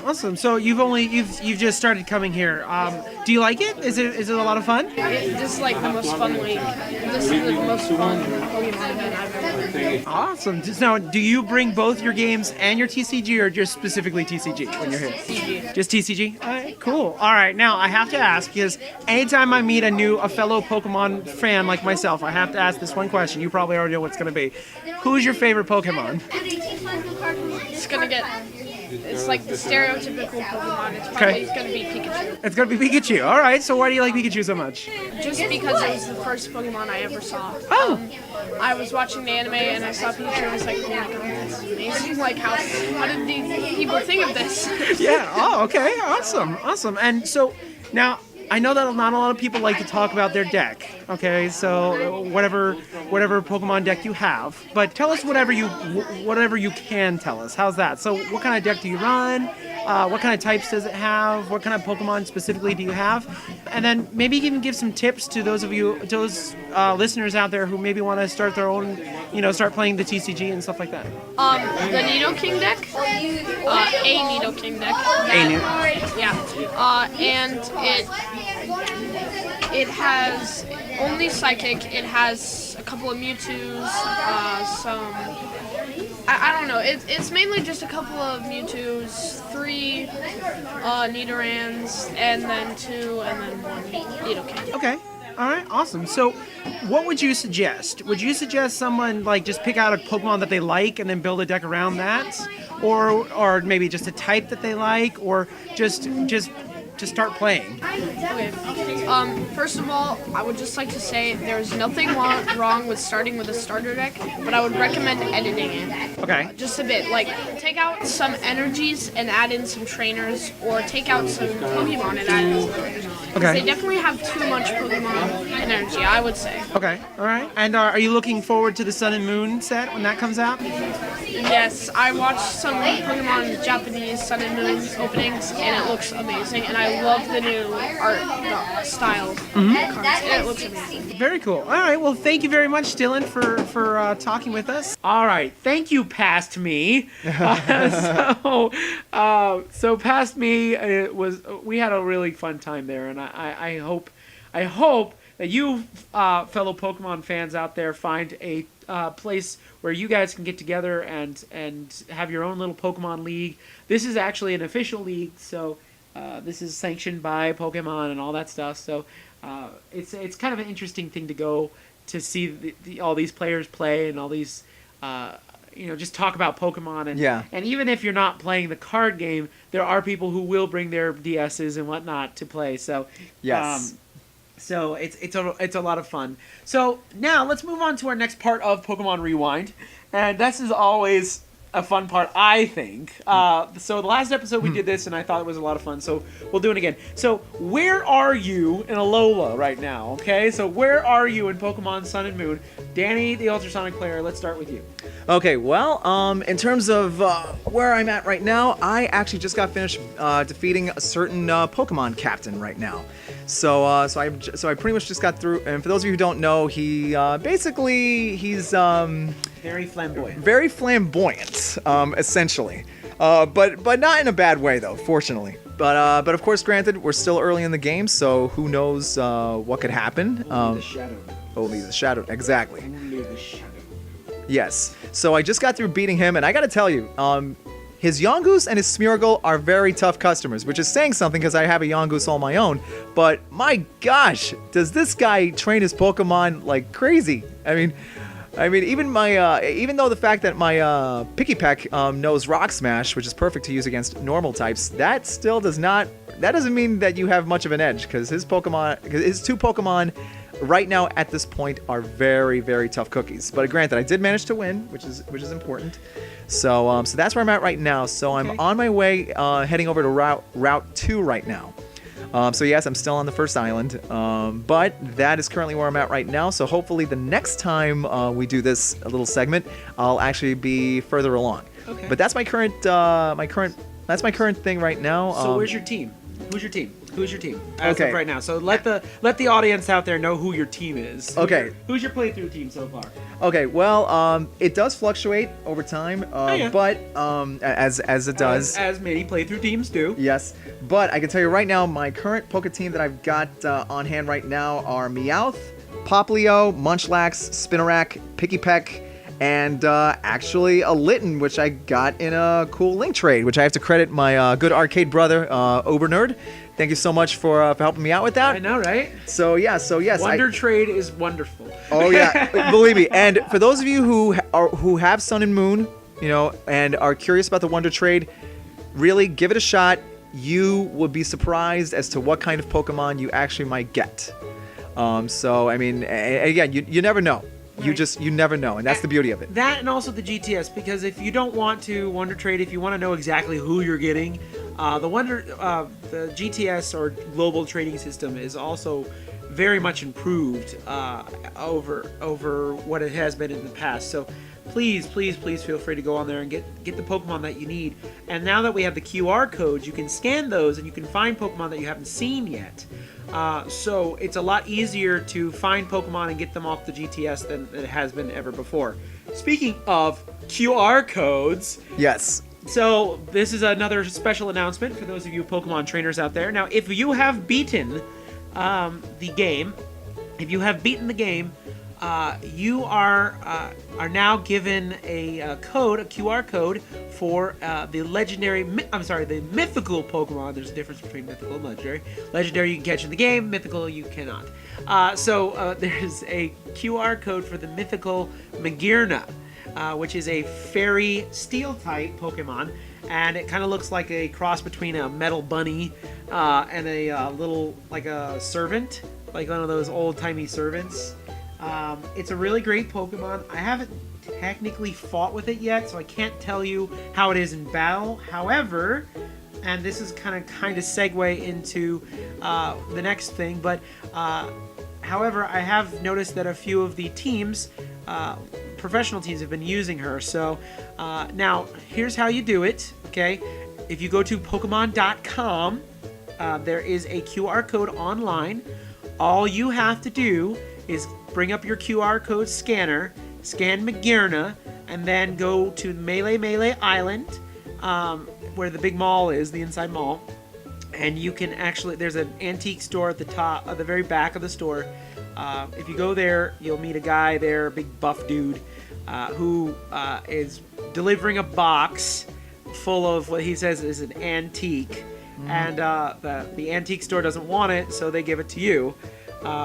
awesome. So you've just started coming here. Do you like it? Is it a lot of fun? This is like the most fun league. This is the most fun Pokemon event I've ever been. Awesome. Now, do you bring both your games and your TCG, or just specifically TCG when you're here? TCG. Just TCG? All right, cool. All right, now I have to ask, because anytime I meet a fellow Pokemon fan like myself, I have to ask this one question. You probably already know what it's going to be. Who's your favorite Pokemon? It's like the stereotypical Pokemon. It's gonna be Pikachu. It's going to be Pikachu. All right, so why do you like Pikachu so much? Just because it was the first Pokemon I ever saw. Oh. I was watching the anime and I saw Pikachu and I was like, oh my god, this is amazing. Like, how did these people think of this? Yeah. Oh, okay. Awesome. And so now I know that not a lot of people like to talk about their deck. Okay, so whatever Pokemon deck you have, but tell us whatever you can tell us. How's that? So what kind of deck do you run? What kind of types does it have? What kind of Pokemon specifically do you have? And then maybe even give some tips to those listeners out there who maybe want to start their own, start playing the TCG and stuff like that. The Nidoking deck, a Nidoking deck. Yeah, and it has only Psychic. It has a couple of Mewtwo's, some. I don't know. It's mainly just a couple of Mewtwo's, 3 Nidorans, and then 2, and then 1 Nidoking. Okay. All right, awesome. So, what would you suggest? Would you suggest someone just pick out a Pokemon that they like and then build a deck around that, or maybe just a type that they like, or just start playing? Okay. First of all, I would just like to say there's nothing wrong with starting with a starter deck, but I would recommend editing it. Okay. Just a bit. Take out some energies and add in some trainers, or take out some Pokemon and add in some trainers. Okay. They definitely have too much Pokemon energy, I would say. Okay. All right. And are you looking forward to the Sun and Moon set when that comes out? Yes, I watched some Pokemon Japanese Sun and Moon openings, and it looks amazing. And I love the new art style cards. It looks amazing. Very cool. All right. Well, thank you very much, Dylan, for talking with us. All right. Thank you, Past Me. So Past Me, we had a really fun time there, and I hope that you fellow Pokemon fans out there find a place where you guys can get together and have your own little Pokemon league. This is actually an official league, so this is sanctioned by Pokemon and all that stuff. So it's kind of an interesting thing to go to see all these players play and all these just talk about Pokemon. And even if you're not playing the card game, there are people who will bring their DSs and whatnot to play. So yes. So it's a lot of fun. So now let's move on to our next part of Pokemon Rewind, and this is always a fun part, I think. So the last episode we did this, and I thought it was a lot of fun. So we'll do it again. So where are you in Alola right now? Okay, so where are you in Pokemon Sun and Moon? Danny, the Ultrasonic player. Let's start with you. Okay, well, in terms of where I'm at right now, I actually just got finished defeating a certain Pokemon captain right now. So I pretty much just got through. And for those of you who don't know, he's very flamboyant. Very flamboyant, essentially. But not in a bad way though, fortunately. But of course, granted, we're still early in the game, so who knows what could happen. Only the shadow. Only the shadow, exactly. Only the shadow. Yes. So I just got through beating him, and I gotta tell you, his Yongoose and his Smeargle are very tough customers, which is saying something because I have a Yongoose all my own. But my gosh, does this guy train his Pokemon like crazy? I mean, even my even though the fact that my Picky Peck knows Rock Smash, which is perfect to use against normal types, that still does not. That doesn't mean that you have much of an edge, because his two Pokemon right now at this point are very, very tough cookies. But granted, I did manage to win, which is important. So that's where I'm at right now. So I'm on my way, heading over to Route 2 right now. So yes, I'm still on the first island, but that is currently where I'm at right now. So hopefully the next time we do this little segment, I'll actually be further along. Okay. But that's my current thing right now. So where's your team? Who's your team? Who's your team as Okay. of right now? So let the audience out there know who your team is. Okay. Who's your playthrough team so far? Okay, well, it does fluctuate over time, yeah. but as it does. As many playthrough teams do. Yes, but I can tell you right now, my current Poke team that I've got on hand right now are Meowth, Poplio, Munchlax, Spinarak, Picky Peck, and actually a Litten, which I got in a cool link trade, which I have to credit my good arcade brother, Obernerd. Thank you so much for helping me out with that. I know, right? So yes. Wonder Trade is wonderful. Oh yeah, believe me. And for those of you who have Sun and Moon, and are curious about the Wonder Trade, really give it a shot. You will be surprised as to what kind of Pokemon you actually might get. So I mean, again, you never know. Right. You never know, and that's the beauty of it. That and also the GTS, because if you don't want to Wonder Trade, if you want to know exactly who you're getting, the GTS or Global Trading System is also very much improved over what it has been in the past. So please feel free to go on there and get the Pokemon that you need. And now that we have the QR codes, you can scan those and you can find Pokemon that you haven't seen yet. So it's a lot easier to find Pokemon and get them off the GTS than it has been ever before. Speaking of QR codes, Yes. so this is another special announcement for those of you Pokemon trainers out there. Now, if you have beaten the game, you are now given a QR code for the mythical Pokemon. There's a difference between mythical and legendary. Legendary you can catch in the game, mythical you cannot. So there's a QR code for the mythical Magearna, which is a fairy steel type Pokemon, and it kind of looks like a cross between a metal bunny and a little, like a servant, like one of those old-timey servants. It's a really great Pokemon. I haven't technically fought with it yet, so I can't tell you how it is in battle. However, and this is kind of segue into the next thing, but however, I have noticed that a few of the teams, professional teams, have been using her. So now, here's how you do it, okay? If you go to Pokemon.com, there is a QR code online. All you have to do is bring up your QR code scanner, scan Magearna, and then go to Melee Island, where the big mall is, the inside mall. And you can actually, there's an antique store at the very back of the store. If you go there, you'll meet a guy there, a big buff dude, who is delivering a box full of what he says is an antique. Mm-hmm. And the antique store doesn't want it, so they give it to you.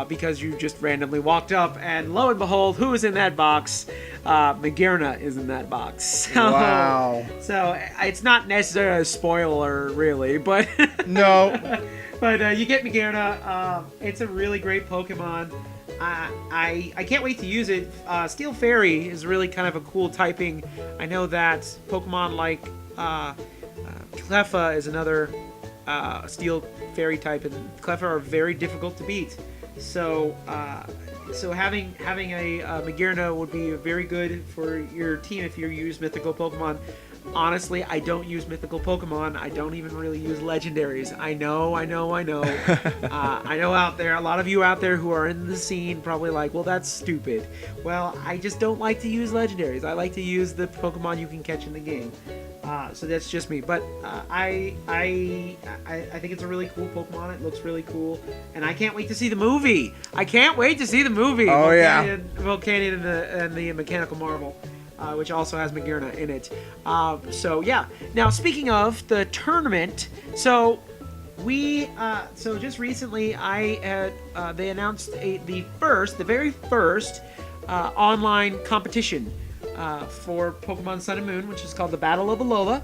Because you just randomly walked up, and lo and behold, who is in that box? Magearna is in that box. Wow. So it's not necessarily a spoiler, really, but No. but you get Magearna. It's a really great Pokemon. I can't wait to use it. Steel Fairy is really kind of a cool typing. I know that Pokemon like Cleffa is another Steel Fairy type, and Cleffa are very difficult to beat. So having a Magearna would be very good for your team if you use mythical Pokemon. Honestly, I don't use mythical Pokemon. I don't even really use legendaries. I know. I know out there, a lot of you out there who are in the scene probably like, well, that's stupid. Well, I just don't like to use legendaries. I like to use the Pokemon you can catch in the game. So that's just me. But I think it's a really cool Pokemon. It looks really cool. And I can't wait to see the movie. Oh, yeah. Volcanion and the Mechanical Marvel. which also has Magearna in it. So yeah. Now speaking of the tournament, so just recently they announced the very first online competition for Pokemon Sun and Moon, which is called the Battle of Alola,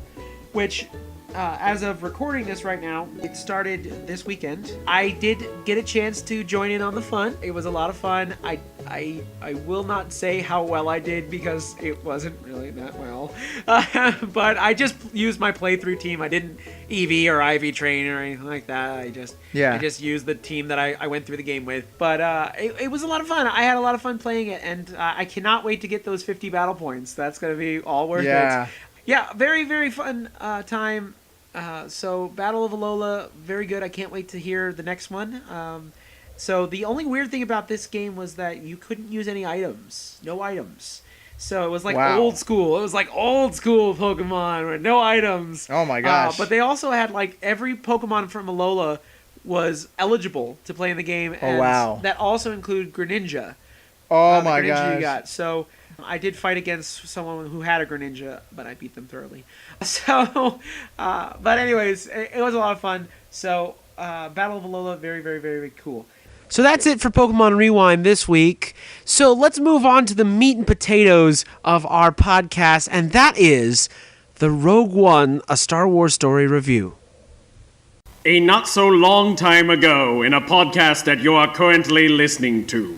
which as of recording this right now, it started this weekend. I did get a chance to join in on the fun. It was a lot of fun. I will not say how well I did because it wasn't really that well. But I just used my playthrough team. I didn't EV or IV train or anything like that. I just used the team that I went through the game with. But it was a lot of fun. I had a lot of fun playing it, and I cannot wait to get those 50 battle points. That's going to be all worth it. Yeah, very, very fun time. So Battle of Alola, very good. I can't wait to hear the next one. So the only weird thing about this game was that you couldn't use any items. No items. So it was like old school. It was like old school Pokemon with no items. Oh my gosh. But they also had like every Pokemon from Alola was eligible to play in the game. And that also included Greninja. Oh my gosh. You got. So I did fight against someone who had a Greninja, but I beat them thoroughly. So, but anyways, it was a lot of fun. So, Battle of Alola, very, very, very, very cool. So that's it for Pokemon Rewind this week. So let's move on to the meat and potatoes of our podcast, and that is the Rogue One, a Star Wars Story review. A not so long time ago in a podcast that you are currently listening to.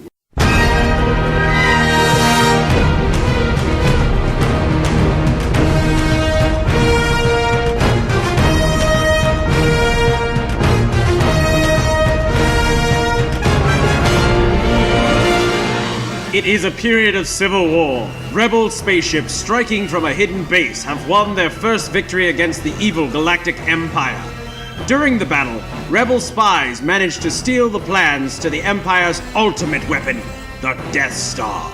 It is a period of civil war. Rebel spaceships striking from a hidden base have won their first victory against the evil Galactic Empire. During the battle, Rebel spies managed to steal the plans to the Empire's ultimate weapon, the Death Star.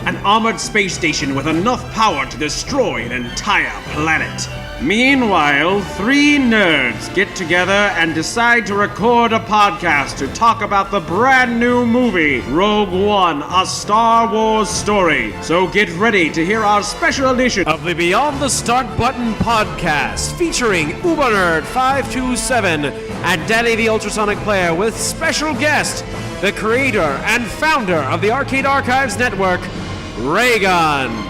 An armored space station with enough power to destroy an entire planet. Meanwhile, three nerds get together and decide to record a podcast to talk about the brand new movie, Rogue One, a Star Wars Story. So get ready to hear our special edition of the Beyond the Start Button podcast, featuring Uber Nerd 527 and Danny the Ultrasonic Player, with special guest, the creator and founder of the Arcade Archives Network, Raygun.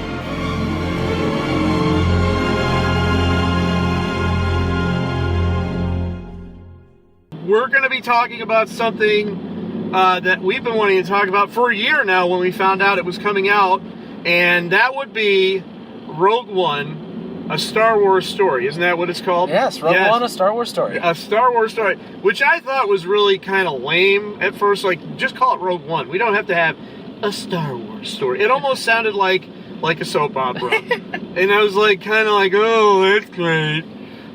We're going to be talking about something that we've been wanting to talk about for a year now when we found out it was coming out, and that would be Rogue One, a Star Wars Story. Isn't that what it's called? Yes, Rogue One, a Star Wars Story. A Star Wars Story, which I thought was really kind of lame at first. Like, just call it Rogue One. We don't have to have a Star Wars story. It almost sounded like a soap opera. And I was like, kind of like, oh, that's great.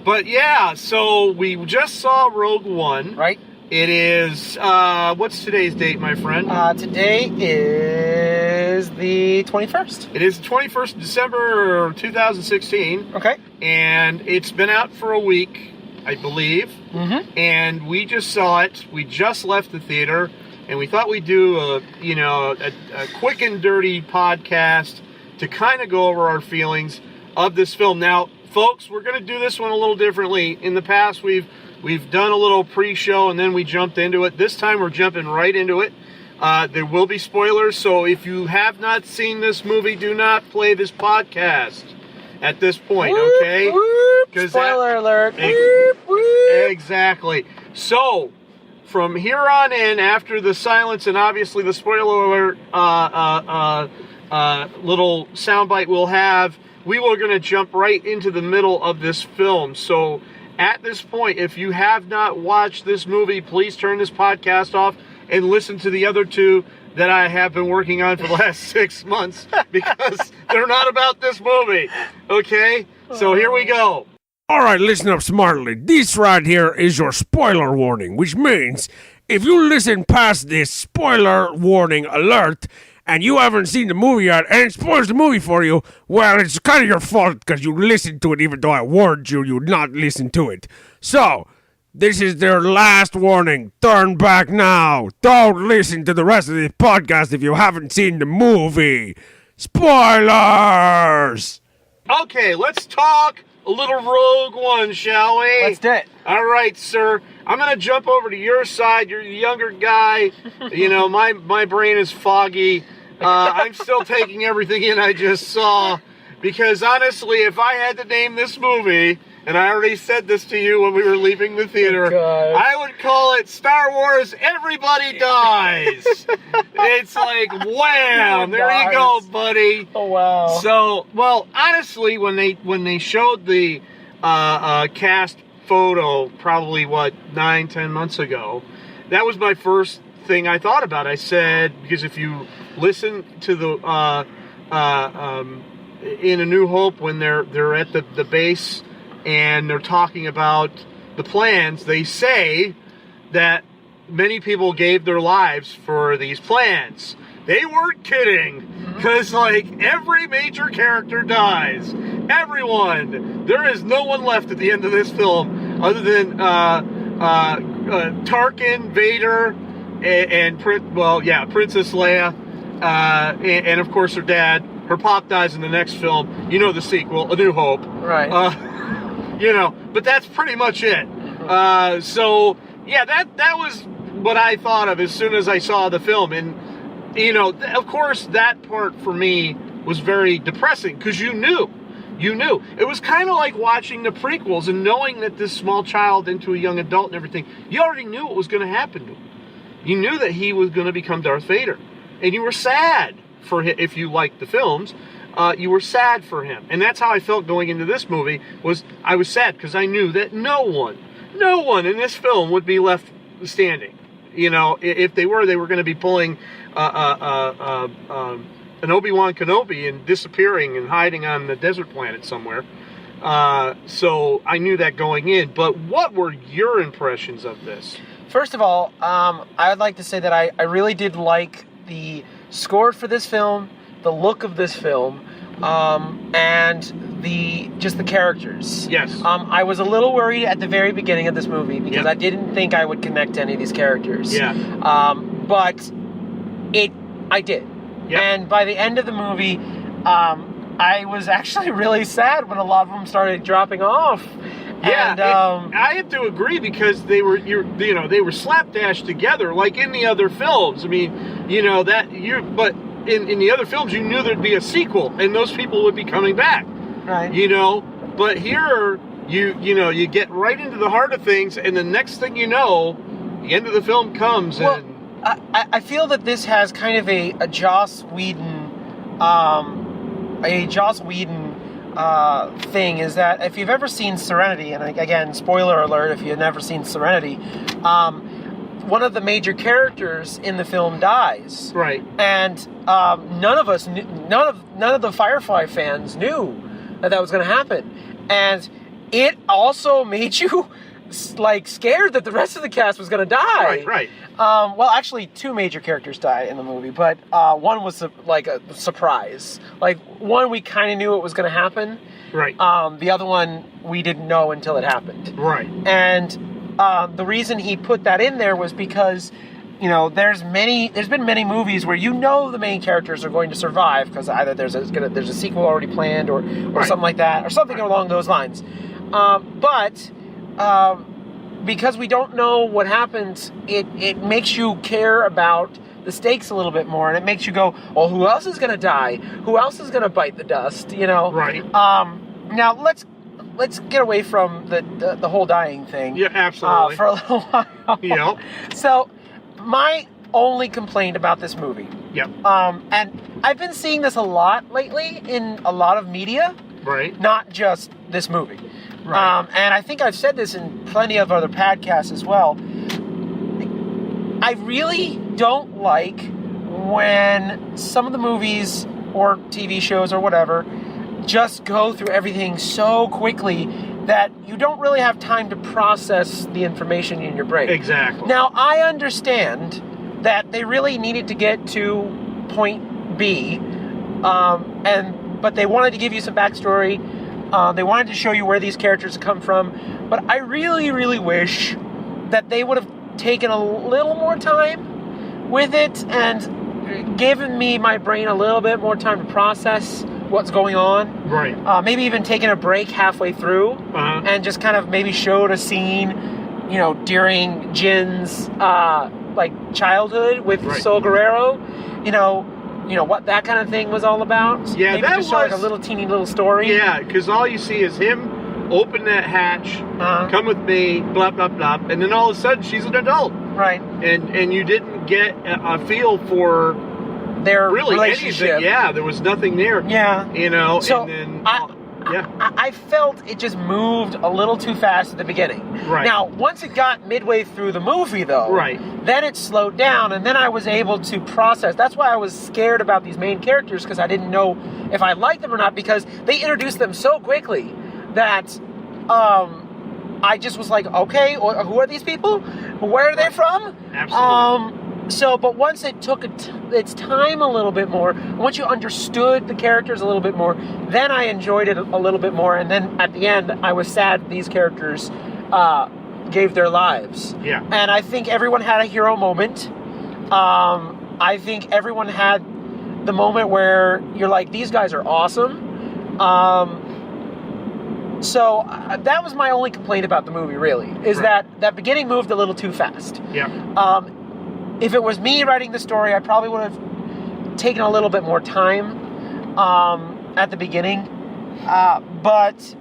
But yeah, so we just saw Rogue One. Right. It is, what's today's date, my friend? Today is the 21st. It is the 21st of December 2016. Okay. And it's been out for a week, I believe. Mm-hmm. And we just saw it. We just left the theater. And we thought we'd do a quick and dirty podcast to kind of go over our feelings of this film. Now, folks, we're going to do this one a little differently. In the past, we've done a little pre-show and then we jumped into it. This time, we're jumping right into it. There will be spoilers, so if you have not seen this movie, do not play this podcast at this point, okay? Spoiler alert. Exactly. So, from here on in, after the silence and obviously the spoiler alert little soundbite we'll have, we were going to jump right into the middle of this film. So at this point, if you have not watched this movie, please turn this podcast off and listen to the other two that I have been working on for the last 6 months, because they're not about this movie. Okay? So here we go. All right, listen up smartly. This right here is your spoiler warning, which means if you listen past this spoiler warning alert and you haven't seen the movie yet and it spoils the movie for you, well, it's kind of your fault because you listened to it even though I warned you you'd not listen to it. So, this is their last warning. Turn back now. Don't listen to the rest of this podcast if you haven't seen the movie. Spoilers! Okay, let's talk a little Rogue One, shall we? Let's do it. All right, sir. I'm going to jump over to your side. You're the younger guy. You know, my brain is foggy. I'm still taking everything in I just saw. Because honestly, if I had to name this movie, and I already said this to you when we were leaving the theater, I would call it Star Wars Everybody Dies. It's like, wham! There you go, buddy. Oh, wow. So, well, honestly, when they showed the cast photo, probably, 9-10 months ago, that was my first thing I thought about. I said, because if you listen to the in A New Hope, when they're at the base and they're talking about the plans, they say that many people gave their lives for these plans. They weren't kidding, because like every major character dies. Everyone. There is no one left at the end of this film other than Tarkin, Vader, and Princess Leia, and of course her dad. Her pop dies in the next film. You know the sequel, A New Hope. Right. But that's pretty much it. So, yeah, that was what I thought of as soon as I saw the film. And, of course, that part for me was very depressing because you knew. It was kind of like watching the prequels and knowing that this small child into a young adult and everything, you already knew what was going to happen to him. You knew that he was going to become Darth Vader. And you were sad for him. If you liked the films, you were sad for him. And that's how I felt going into this movie. I was sad because I knew that no one in this film would be left standing. If they were going to be pulling an Obi-Wan Kenobi and disappearing and hiding on the desert planet somewhere. So I knew that going in. But what were your impressions of this? First of all, I would like to say that I really did like the score for this film, the look of this film, and the characters. Yes. I was a little worried at the very beginning of this movie because I didn't think I would connect to any of these characters. Yeah. But I did. Yeah. And by the end of the movie, I was actually really sad when a lot of them started dropping off. Yeah, and, I have to agree because they were slapdash together like in the other films. I mean, but in the other films you knew there'd be a sequel and those people would be coming back. Right. But here you get right into the heart of things, and the next thing you know, the end of the film comes. Well, and I feel that this has kind of a Joss Whedon thing, is that if you've ever seen Serenity, and again, spoiler alert if you've never seen Serenity, one of the major characters in the film dies. Right. And none of the Firefly fans knew that was going to happen. And it also made you scared that the rest of the cast was going to die. Right. Well, actually, two major characters die in the movie, but one was a surprise. One we kind of knew it was going to happen. Right. The other one we didn't know until it happened. Right. And the reason he put that in there was because, there's been many movies where the main characters are going to survive because either there's a sequel already planned or something like that, or something along those lines. But because we don't know what happens, it makes you care about the stakes a little bit more, and it makes you go, well, who else is going to die? Who else is going to bite the dust? Right. Now let's get away from the whole dying thing. Yeah, absolutely. For a little while. Yep. So my only complaint about this movie. Yep. And I've been seeing this a lot lately in a lot of media. Right. Not just this movie. Right. And I think I've said this in plenty of other podcasts as well. I really don't like when some of the movies or TV shows or whatever just go through everything so quickly that you don't really have time to process the information in your brain. Exactly. Now, I understand that they really needed to get to point B, but they wanted to give you some backstory. They wanted to show you where these characters come from, but I really, really wish that they would have taken a little more time with it and given me my brain a little bit more time to process what's going on. Right. Maybe even taking a break halfway through and just kind of maybe showed a scene, during Jin's childhood with Sol Guerrero, what that kind of thing was all about. Yeah, maybe that just show was like a little teeny little story. Yeah, because all you see is him open that hatch, come with me, blah blah blah, and then all of a sudden she's an adult. Right. And you didn't get a feel for their really relationship. anything. Yeah, there was nothing there. Yeah. So and then I felt it just moved a little too fast at the beginning. Right. Now, once it got midway through the movie, though, then it slowed down, and then I was able to process. That's why I was scared about these main characters, because I didn't know if I liked them or not, because they introduced them so quickly that I just was like, okay, who are these people? Where are they from? Absolutely. But once it took its time a little bit more, once you understood the characters a little bit more, then I enjoyed it a little bit more. And then at the end, I was sad these characters gave their lives. Yeah. And I think everyone had a hero moment. I think everyone had the moment where you're like, these guys are awesome. So that was my only complaint about the movie, really, is that beginning moved a little too fast. Yeah. If it was me writing the story, I probably would have taken a little bit more time at the beginning. But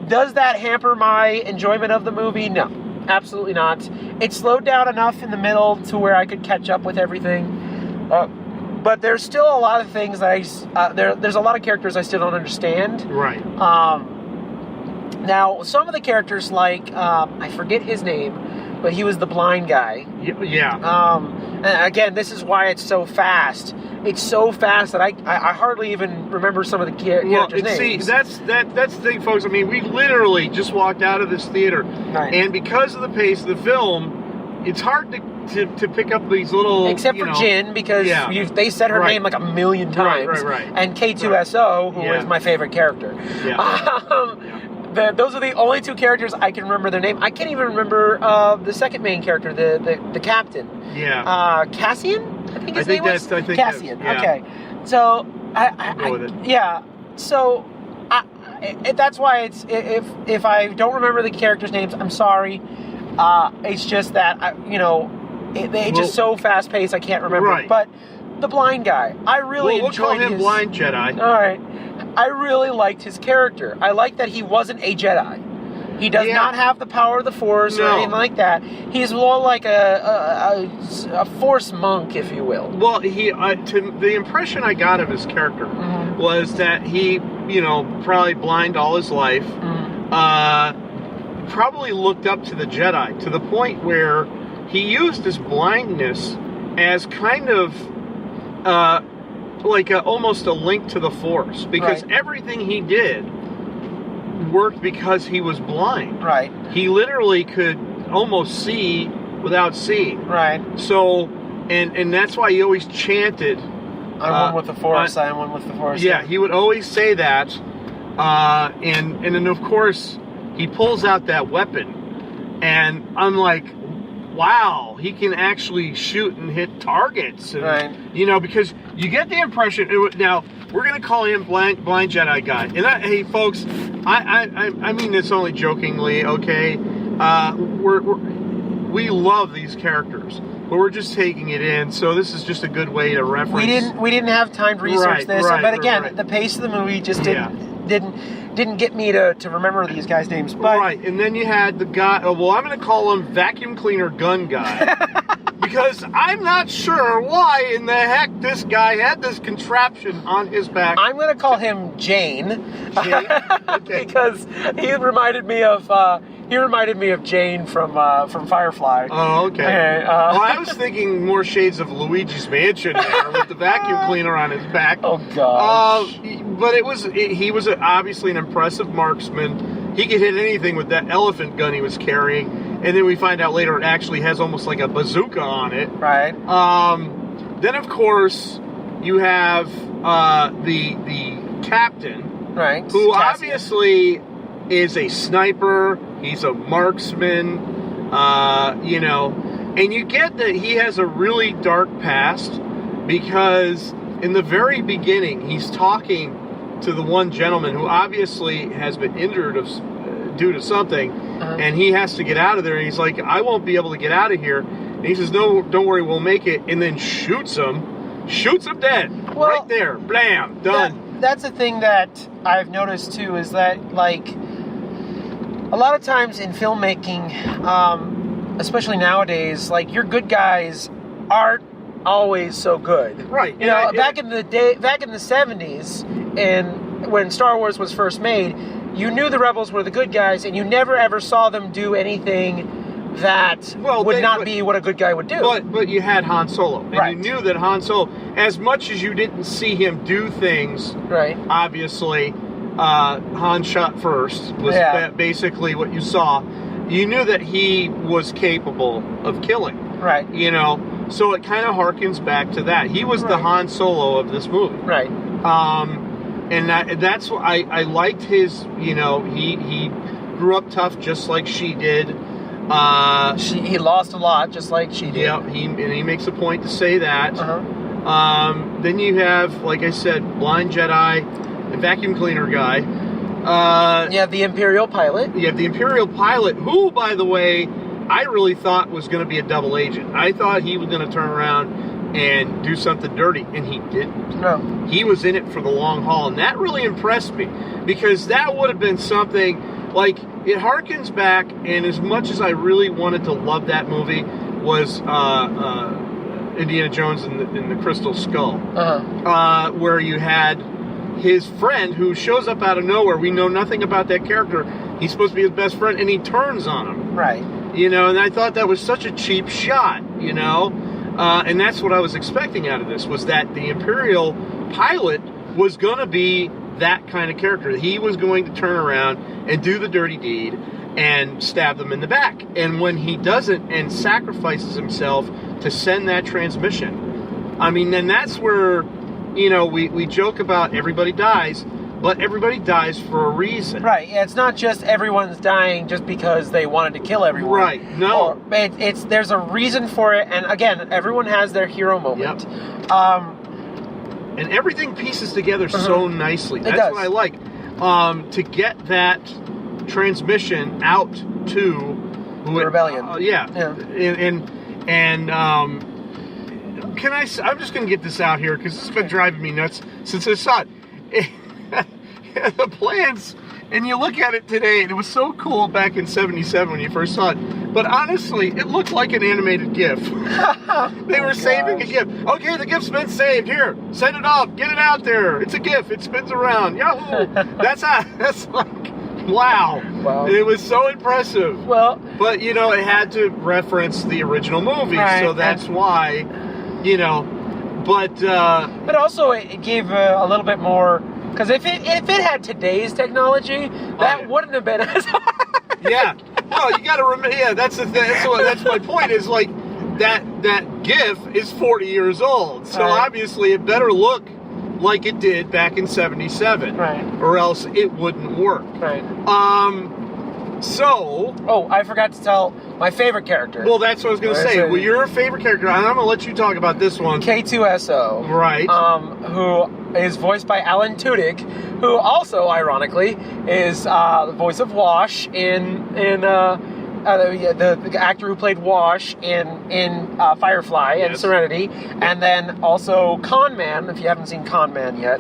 does that hamper my enjoyment of the movie? No, absolutely not. It slowed down enough in the middle to where I could catch up with everything. But there's still a lot of things that there's a lot of characters I still don't understand. Right. Now, some of the characters, like, I forget his name, but he was the blind guy. Yeah. And again, this is why it's so fast. It's so fast that I hardly even remember some of the characters' names. See, that's the thing, folks. I mean, we literally just walked out of this theater, and because of the pace of the film, it's hard to pick up these little... Except for Jin, because they said her name like a million times. Right. And K2SO, who is my favorite character. Yeah. Those are the only two characters I can remember their name. I can't even remember the second main character, the captain. Yeah. Cassian? I think his name was? I think Cassian. Yeah. Okay. So, Go with it. Yeah. So, that's why it's... If I don't remember the characters' names, I'm sorry. It's just that, it's just so fast-paced, I can't remember. Right. But the blind guy, I really enjoyed we'll call him Blind Jedi. All right. I really liked his character. I liked that he wasn't a Jedi. He does not have the power of the Force or anything like that. He's more like a Force monk, if you will. Well, the impression I got of his character was that he, probably blind all his life, probably looked up to the Jedi to the point where he used his blindness as kind of almost a link to the Force, because everything he did worked because he was blind. Right. He literally could almost see without seeing. Right. So, and that's why he always chanted, I'm one with the Force, I am one with the Force. Yeah, he would always say that. And then, of course, he pulls out that weapon, and I'm like, wow, he can actually shoot and hit targets. And, because you get the impression... Now, we're going to call him Blind Jedi Guy. And hey, folks, I mean this only jokingly, okay? We love these characters, but we're just taking it in, so this is just a good way to reference... We didn't have time to research this, but again, the pace of the movie just didn't get me to remember these guys' names. But and then you had the guy, I'm going to call him Vacuum Cleaner Gun Guy. Because I'm not sure why in the heck this guy had this contraption on his back. I'm going to call him Jane. Okay. Because he reminded me of Jane from Firefly. Oh, okay. Well, I was thinking more shades of Luigi's Mansion there with the vacuum cleaner on his back. Oh gosh. But he was obviously an impressive marksman. He could hit anything with that elephant gun he was carrying. And then we find out later it actually has almost like a bazooka on it. Right. Then of course you have the captain, right? Who Cassian. obviously is a sniper. He's a marksman. And you get that he has a really dark past. because in the very beginning, he's talking to the one gentleman who obviously has been injured due to something, and he has to get out of there, and he's like, I won't be able to get out of here. And he says, no, don't worry, we'll make it, and then shoots him dead. Well, right there. Blam. Done. That's the thing that I've noticed, too, is that, like, a lot of times in filmmaking, especially nowadays, like, your good guys aren't always so good. Right. You know, back in the 70s, and when Star Wars was first made, you knew the Rebels were the good guys, and you never ever saw them do anything that would not be what a good guy would do. But you had Han Solo, and right. You knew that Han Solo, as much as you didn't see him do things, right? Obviously, Han shot first was basically what you saw. You knew that he was capable of killing, right? You know, so it kind of harkens back to that. He was the Han Solo of this movie, right? And that's what I liked his. You know, he grew up tough just like she did. He lost a lot, just like she did. Yeah, he makes a point to say that. Then you have, like I said, blind Jedi, and vacuum cleaner guy. You have the Imperial pilot. You have the Imperial pilot, who, by the way, I really thought was going to be a double agent. I thought he was going to turn around and do something dirty, and he didn't. No. He was in it for the long haul, and that really impressed me, because that would have been something, like, it harkens back, and as much as I really wanted to love that movie, was Indiana Jones and the Crystal Skull, where you had his friend who shows up out of nowhere. We know nothing about that character. He's supposed to be his best friend, and he turns on him. Right. You know, and I thought that was such a cheap shot, you know? And that's what I was expecting out of this, was that the Imperial pilot was going to be that kind of character. He was going to turn around and do the dirty deed and stab them in the back. And when he doesn't and sacrifices himself to send that transmission, I mean, then that's where, you know, we joke about everybody dies, but everybody dies for a reason. Right. Yeah, it's not just everyone's dying just because they wanted to kill everyone. Right. No. There's a reason for it, and again, everyone has their hero moment. Yep. And everything pieces together so nicely. That's what I like. To get that transmission out to the rebellion. And I'm just going to get this out here because it's been driving me nuts since I saw it. The plans, and you look at it today, and it was so cool back in '77 when you first saw it. But honestly, it looked like an animated GIF. They were saving a GIF. Okay, the GIF's been saved. Here, send it off. Get it out there. It's a GIF. It spins around. Yahoo! That's like, wow. It was so impressive. Well, but you know, it had to reference the original movie, so that's why, you know. But also it gave a little bit more. Because if it had today's technology, that wouldn't have been as hard. Yeah. Well, you got to remember. Yeah, that's the thing. That's my point. Is like that GIF is 40 years old, so obviously it better look like it did back in '77, right? Or else it wouldn't work, right? So. Oh, I forgot to tell my favorite character. Well, that's what I was going to say. Well, your favorite character, and I'm going to let you talk about this one. K2SO. Right. Who is voiced by Alan Tudyk, who also, ironically, is the voice of Wash in the actor who played Wash in Firefly and Serenity, and then also Con Man, if you haven't seen Con Man yet.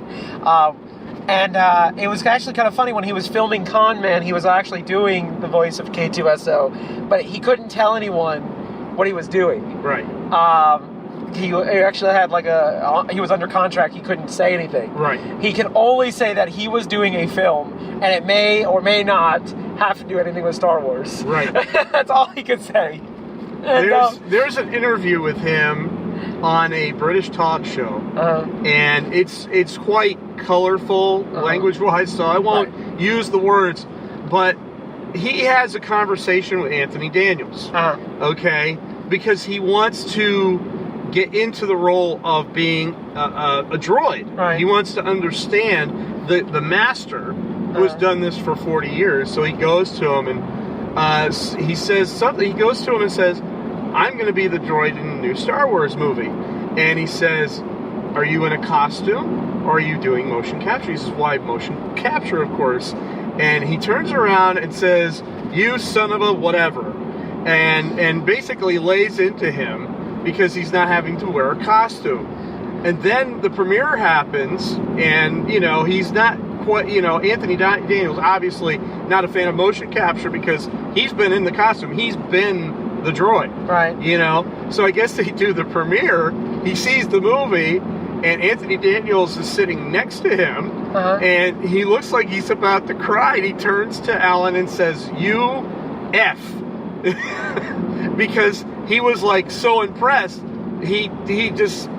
And it was actually kind of funny when he was filming Con Man, he was actually doing the voice of K2SO, but he couldn't tell anyone what he was doing. Right. He actually had he was under contract, he couldn't say anything. Right. He could only say that he was doing a film, and it may or may not have to do anything with Star Wars. Right. That's all he could say. And, there's an interview with him on a British talk show, and it's quite colorful language-wise, so I won't use the words, but he has a conversation with Anthony Daniels, okay, because he wants to get into the role of being a droid. Right. He wants to understand the master who has done this for 40 years, so he goes to him and he says something. He goes to him and says, I'm going to be the droid in the new Star Wars movie. And he says, are you in a costume or are you doing motion capture? He says, why motion capture, of course. And he turns around and says, you son of a whatever. And basically lays into him because he's not having to wear a costume. And then the premiere happens, and, you know, he's not quite, you know, Anthony Daniel's obviously not a fan of motion capture because he's been in the costume. He's been the droid. Right. You know? So I guess they do the premiere, he sees the movie, and Anthony Daniels is sitting next to him, and he looks like he's about to cry, and he turns to Alan and says, you F. Because he was, like, so impressed, he just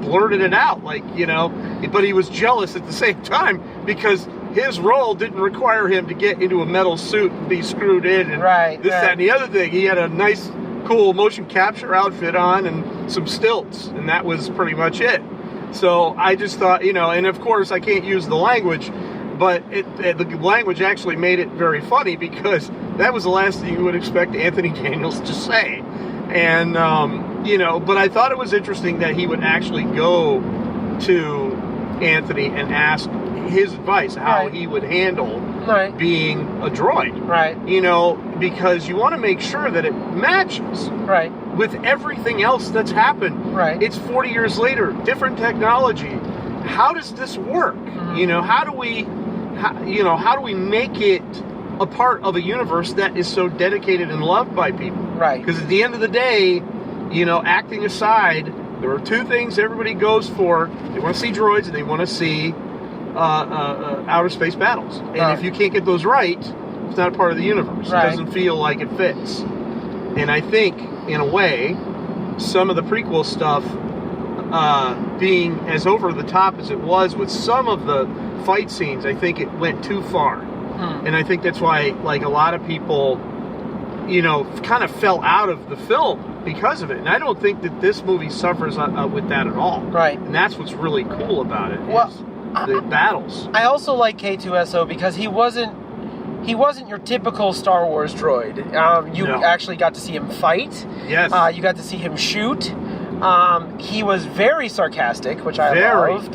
blurted it out, like, you know, but he was jealous at the same time because his role didn't require him to get into a metal suit and be screwed in and that, and the other thing. He had a nice, cool motion capture outfit on and some stilts, and that was pretty much it. So I just thought, you know, and of course I can't use the language, but the language actually made it very funny because that was the last thing you would expect Anthony Daniels to say. And, you know, but I thought it was interesting that he would actually go to Anthony and ask his advice, how he would handle being a droid. Right. You know, because you want to make sure that it matches with everything else that's happened. Right. It's 40 years later, different technology. How does this work? You know, how do we make it a part of a universe that is so dedicated and loved by people? Right. Because at the end of the day, you know, acting aside, there are two things everybody goes for. They want to see droids and they want to see outer space battles. And if you can't get those right, it's not a part of the universe. It doesn't feel like it fits. And I think, in a way, some of the prequel stuff being as over the top as it was with some of the fight scenes, I think it went too far. And I think that's why, like, a lot of people, you know, kind of fell out of the film because of it. And I don't think that this movie suffers with that at all. Right. And that's what's really cool about it. Well, the battles. I also like K2SO because he wasn't your typical Star Wars droid. You actually got to see him fight. Yes. You got to see him shoot. He was very sarcastic, which I loved.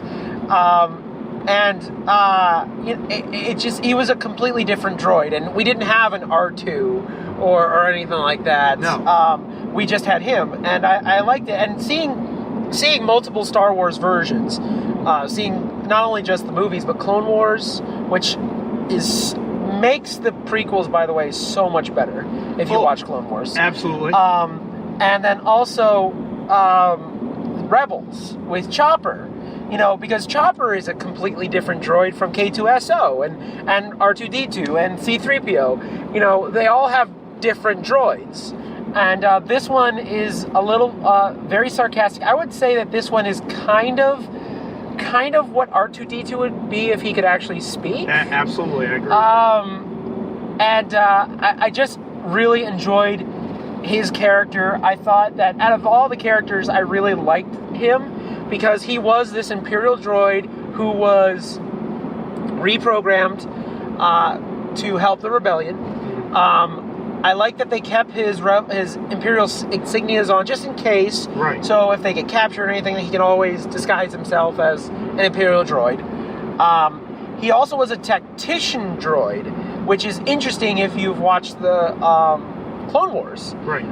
He was a completely different droid, and we didn't have an R2 or anything like that. No. We just had him, and I liked it. And seeing multiple Star Wars versions, seeing not only just the movies but Clone Wars, which makes the prequels, by the way, so much better if you watch Clone Wars. Absolutely. And then also Rebels with Chopper. You know, because Chopper is a completely different droid from K2SO and R2-D2 and C-3PO. You know, they all have different droids. And this one is a little very sarcastic. I would say that this one is kind of what R2-D2 would be if he could actually speak. Absolutely, I agree. I just really enjoyed his character. I thought that out of all the characters, I really liked him because he was this Imperial droid who was reprogrammed to help the rebellion. I like that they kept his Imperial insignias on just in case. Right. So if they get captured or anything, he can always disguise himself as an Imperial droid. He also was a tactician droid, which is interesting if you've watched the Clone Wars. Right.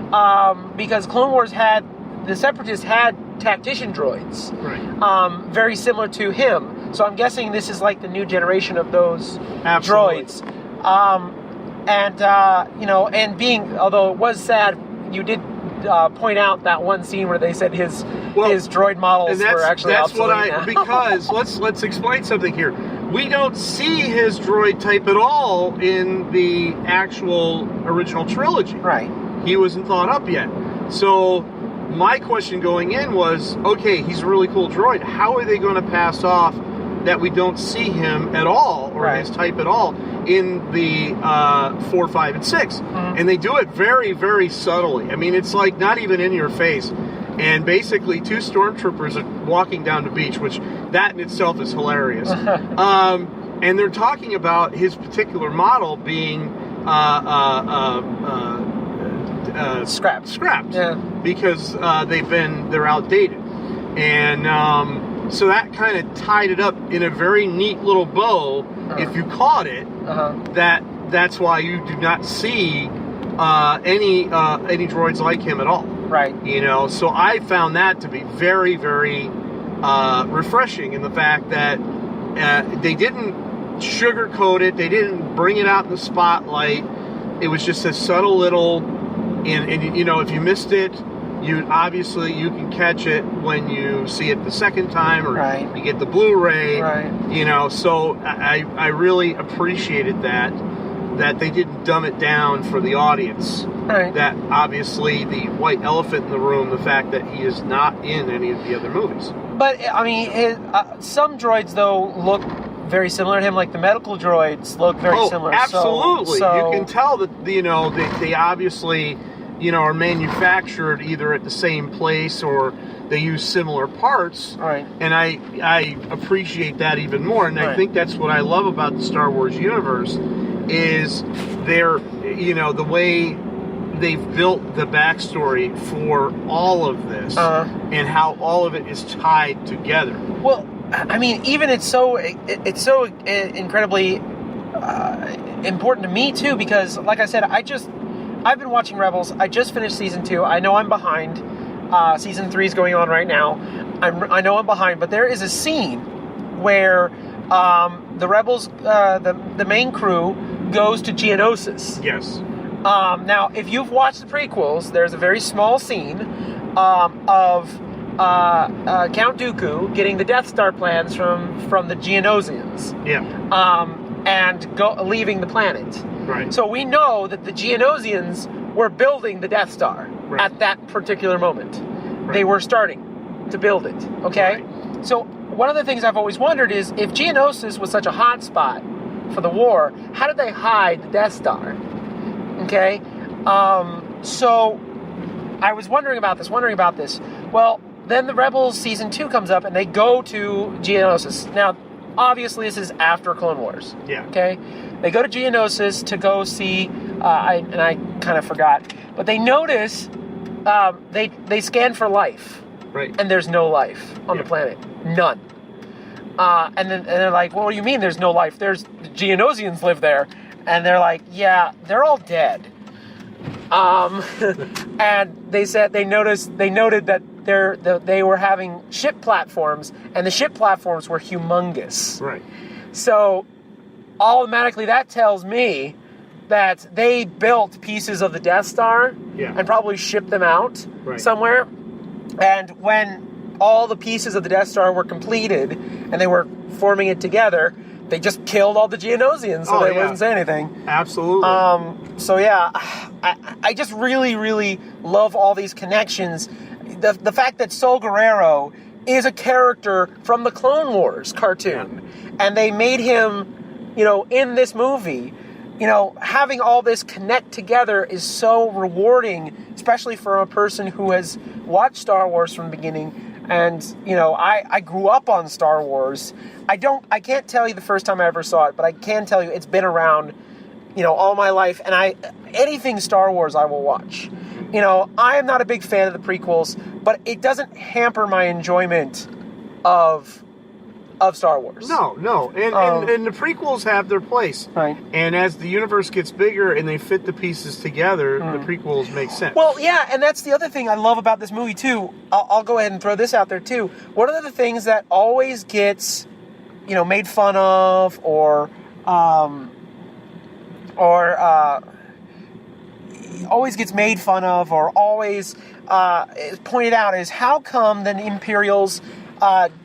Because Clone Wars the Separatists had tactician droids. Right. Very similar to him. So I'm guessing this is like the new generation of those droids. And being, although it was sad, you did point out that one scene where they said his droid models were actually obsolete now. Because let's explain something here. We don't see his droid type at all in the actual original trilogy. Right. He wasn't thought up yet. So my question going in was, okay, he's a really cool droid. How are they going to pass off that we don't see him at all, or his type at all, in the 4, 5, and 6? Mm-hmm. And they do it very, very subtly. I mean, it's like not even in your face. And basically, 2 stormtroopers are walking down the beach, which that in itself is hilarious. And they're talking about his particular model being scrapped. Yeah. Because they're outdated. And So that kind of tied it up in a very neat little bow. If you caught it, that's why you do not see any droids like him at all. Right. You know, so I found that to be very, very refreshing in the fact that they didn't sugarcoat it. They didn't bring it out in the spotlight. It was just a subtle little, and you know, if you missed it, you can catch it when you see it the second time, or you get the Blu-ray. Right. You know, so I really appreciated that they didn't dumb it down for the audience. Right. That obviously the white elephant in the room, the fact that he is not in any of the other movies. But I mean, some droids though look very similar to him, like the medical droids look very similar. Absolutely. So you can tell that, you know, they obviously, you know, are manufactured either at the same place or they use similar parts. Right. And I appreciate that even more. And I think that's what I love about the Star Wars universe is you know, the way they've built the backstory for all of this and how all of it is tied together. Well, I mean, even it's so incredibly important to me too, because like I said, I've been watching Rebels. I just finished season 2. I know I'm behind. Season 3 is going on right now. I know I'm behind, but there is a scene where the Rebels, the main crew, goes to Geonosis. Yes. Now, if you've watched the prequels, there's a very small scene of Count Dooku getting the Death Star plans from the Geonosians. Yeah. And leaving the planet. Right. So we know that the Geonosians were building the Death Star at that particular moment. Right. They were starting to build it. Okay. Right. So one of the things I've always wondered is if Geonosis was such a hot spot for the war, how did they hide the Death Star? Okay. So I was wondering about this. Well, then the Rebels season 2 comes up and they go to Geonosis. Now, obviously, this is after Clone Wars. Yeah. Okay? They go to Geonosis to go see, I kind of forgot, but they notice, they scan for life. Right. And there's no life on the planet. None. And they're like, well, what do you mean there's no life? There's Geonosians live there. And they're like, yeah, they're all dead. And they noted that they were having ship platforms, and the ship platforms were humongous. Right. So automatically that tells me that they built pieces of the Death Star and probably shipped them out somewhere. And when all the pieces of the Death Star were completed and they were forming it together, they just killed all the Geonosians so they wouldn't say anything. Absolutely. So yeah, I just really, really love all these connections. The fact that Sol Guerrero is a character from the Clone Wars cartoon, and they made him, you know, in this movie. You know, having all this connect together is so rewarding, especially for a person who has watched Star Wars from the beginning. And, you know, I grew up on Star Wars. I can't tell you the first time I ever saw it, but I can tell you it's been around, you know, all my life. And anything Star Wars I will watch. You know, I am not a big fan of the prequels, but it doesn't hamper my enjoyment of Star Wars. No. And the prequels have their place. Right. And as the universe gets bigger and they fit the pieces together, the prequels make sense. Well, yeah, and that's the other thing I love about this movie, too. I'll go ahead and throw this out there, too. One of the things that always gets, you know, made fun of or always gets made fun of or always pointed out is how come the Imperials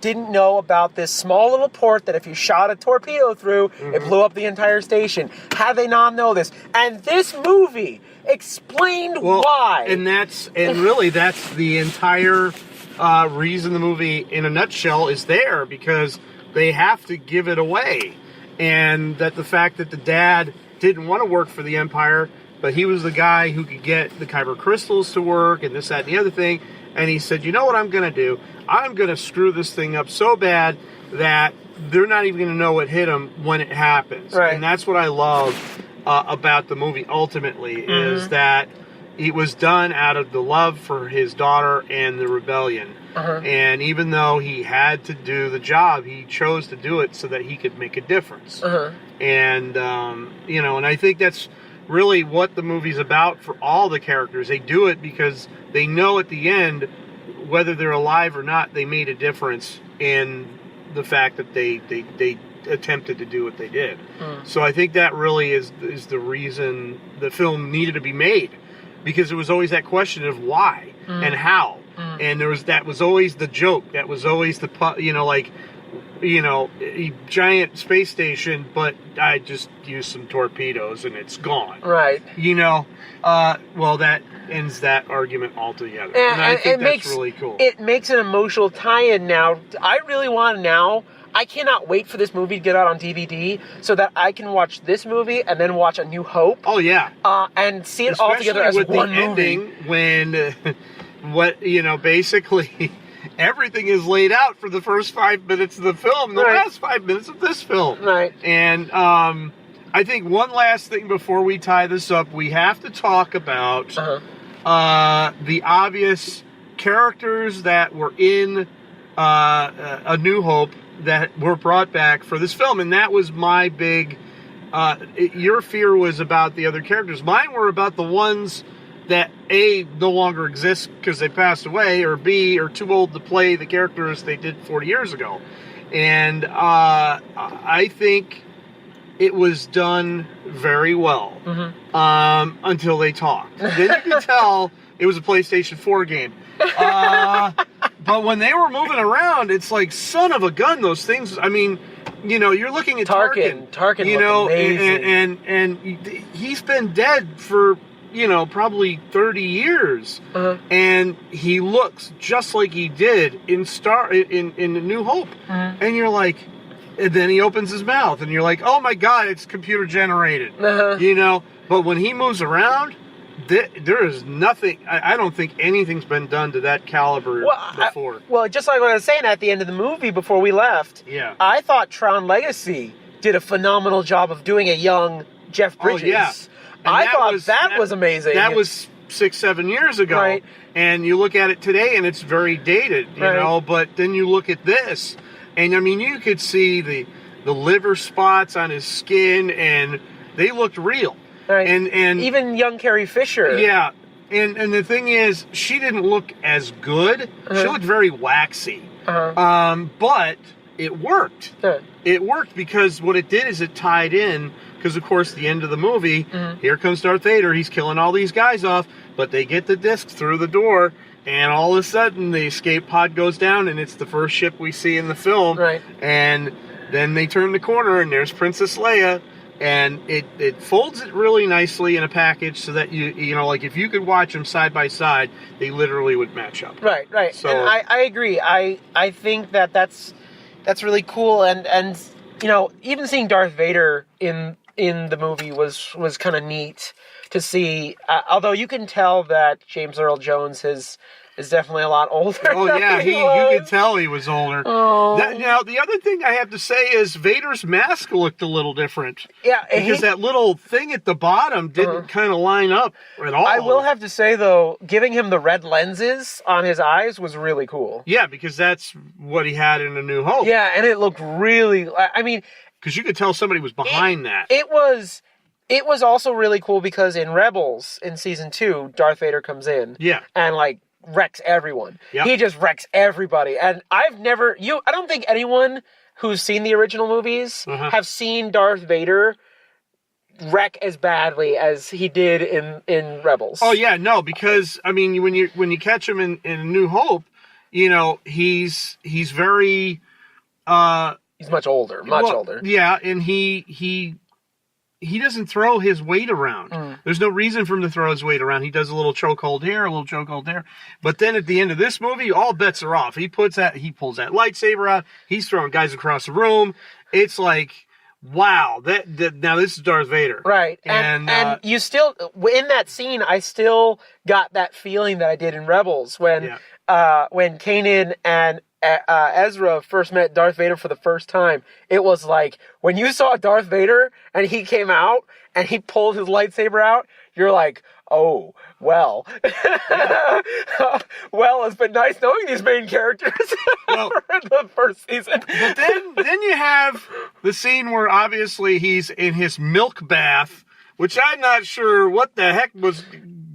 didn't know about this small little port that if you shot a torpedo through, it blew up the entire station. How did they not know this? And this movie explained why. And really that's the entire reason the movie, in a nutshell, is there, because they have to give it away. And that the fact that the dad didn't want to work for the Empire, but he was the guy who could get the kyber crystals to work and this, that, and the other thing. And he said, you know what I'm going to do? I'm going to screw this thing up so bad that they're not even going to know what hit them when it happens. Right. And that's what I love about the movie, ultimately, is that it was done out of the love for his daughter and the rebellion. And even though he had to do the job, he chose to do it so that he could make a difference. And, and I think that's really what the movie's about for all the characters. They do it because they know at the end, whether they're alive or not, they made a difference in the fact that they attempted to do what they did. So I think that really is the reason the film needed to be made, because there was always that question of why and how, and that was always the joke, that was always the a giant space station, but I just used some torpedoes and it's gone. Right. Well, that ends that argument altogether. And I think that's really cool. It makes an emotional tie-in now. I really want now. I cannot wait for this movie to get out on DVD so that I can watch this movie and then watch A New Hope. Oh, yeah. And see it all together as one movie. When, basically everything is laid out for the first 5 minutes of the film, the last 5 minutes of this film. Right. And I think one last thing before we tie this up, we have to talk about the obvious characters that were in A New Hope that were brought back for this film, and that was my big your fear was about the other characters. Mine were about the ones that A, no longer exist because they passed away, or B, are too old to play the characters they did 40 years ago. And I think it was done very well until they talked. Then you could tell it was a PlayStation 4 game. But when they were moving around, it's like, son of a gun, those things. I mean, you're looking at Tarkin. Tarkin looked amazing. And he's been dead for, probably 30 years. And he looks just like he did in A New Hope. And you're like, and then he opens his mouth and you're like, oh my God, it's computer generated. But when he moves around, there is nothing. I don't think anything's been done to that caliber before. Just like what I was saying at the end of the movie before we left, I thought Tron Legacy did a phenomenal job of doing a young Jeff Bridges. Oh, yeah. I thought that was amazing. That was 6-7 years ago. Right. And you look at it today and it's very dated, you know, but then you look at this and I mean, you could see the liver spots on his skin and they looked real. Right. And even young Carrie Fisher. Yeah. And the thing is, she didn't look as good. She looked very waxy. But it worked. It worked because what it did is it tied in, because of course the end of the movie, here comes Darth Vader, he's killing all these guys off, but they get the disc through the door, and all of a sudden the escape pod goes down, and it's the first ship we see in the film. Right. And then they turn the corner, and there's Princess Leia. And it folds it really nicely in a package so that you know, like if you could watch them side by side, they literally would match up. Right. So, and I agree. I think that's really cool. And you know, even seeing Darth Vader in the movie was kind of neat to see. Although you can tell that James Earl Jones is definitely a lot older. Oh yeah, you could tell he was older. Oh. Now the other thing I have to say is Vader's mask looked a little different. Yeah, because that little thing at the bottom didn't kind of line up at all. I will have to say though, giving him the red lenses on his eyes was really cool. Yeah, because that's what he had in A New Hope. Yeah, and it looked really. I mean, because you could tell somebody was behind that. It was also really cool because in Rebels in season 2, Darth Vader comes in. Yeah, and like wrecks everyone. Yep. He just wrecks everybody. And I don't think anyone who's seen the original movies have seen Darth Vader wreck as badly as he did in Rebels. Oh yeah, no, because I mean when you catch him in A New Hope, you know, he's very he's much older. Older. Yeah, and he doesn't throw his weight around. There's no reason for him to throw his weight around. He does a little chokehold here, a little chokehold there. But then at the end of this movie, all bets are off. He pulls that lightsaber out. He's throwing guys across the room. It's like, wow, that now this is Darth Vader. Right. And you still, in that scene, I still got that feeling that I did in Rebels when Kanan and Ezra first met Darth Vader for the first time. It was like when you saw Darth Vader and he came out and he pulled his lightsaber out, you're like, oh, well. Well, it's been nice knowing these main characters Well, for the first season. But then you have the scene where obviously he's in his milk bath, which I'm not sure what the heck was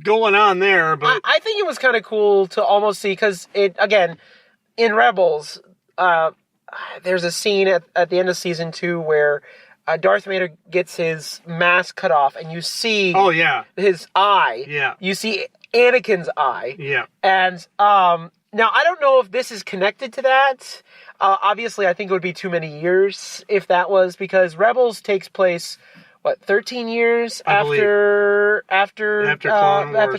going on there. But I think it was kind of cool to almost see, because again, in Rebels, there's a scene at the end of season 2 where Darth Vader gets his mask cut off, and you see his eye. Yeah. You see Anakin's eye. Yeah. And now, I don't know if this is connected to that. Obviously, I think it would be too many years if that was, because Rebels takes place, 13 years after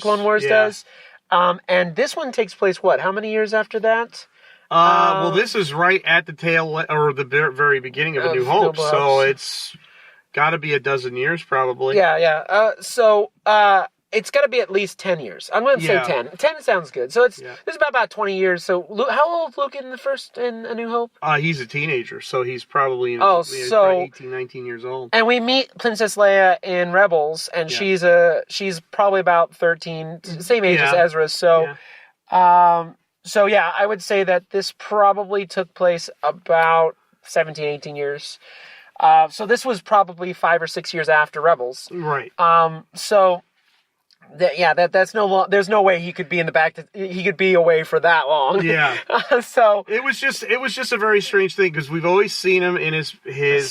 Clone Wars does? And this one takes place, how many years after that? Well, this is right at the tail or the very beginning of A New Hope, so it's got to be a dozen years probably. Yeah. So it's got to be at least 10 years. I'm going to say 10. 10 sounds good. So this is about 20 years. So how old is Luke in A New Hope? He's a teenager, so he's probably probably 18, 19 years old. And we meet Princess Leia in Rebels, and she's probably about 13, same age as Ezra. So, I would say that this probably took place about 17, 18 years. So this was probably 5 or 6 years after Rebels. Right. There's no way he could be in the back. He could be away for that long. Yeah. So it was just a very strange thing, because we've always seen him in his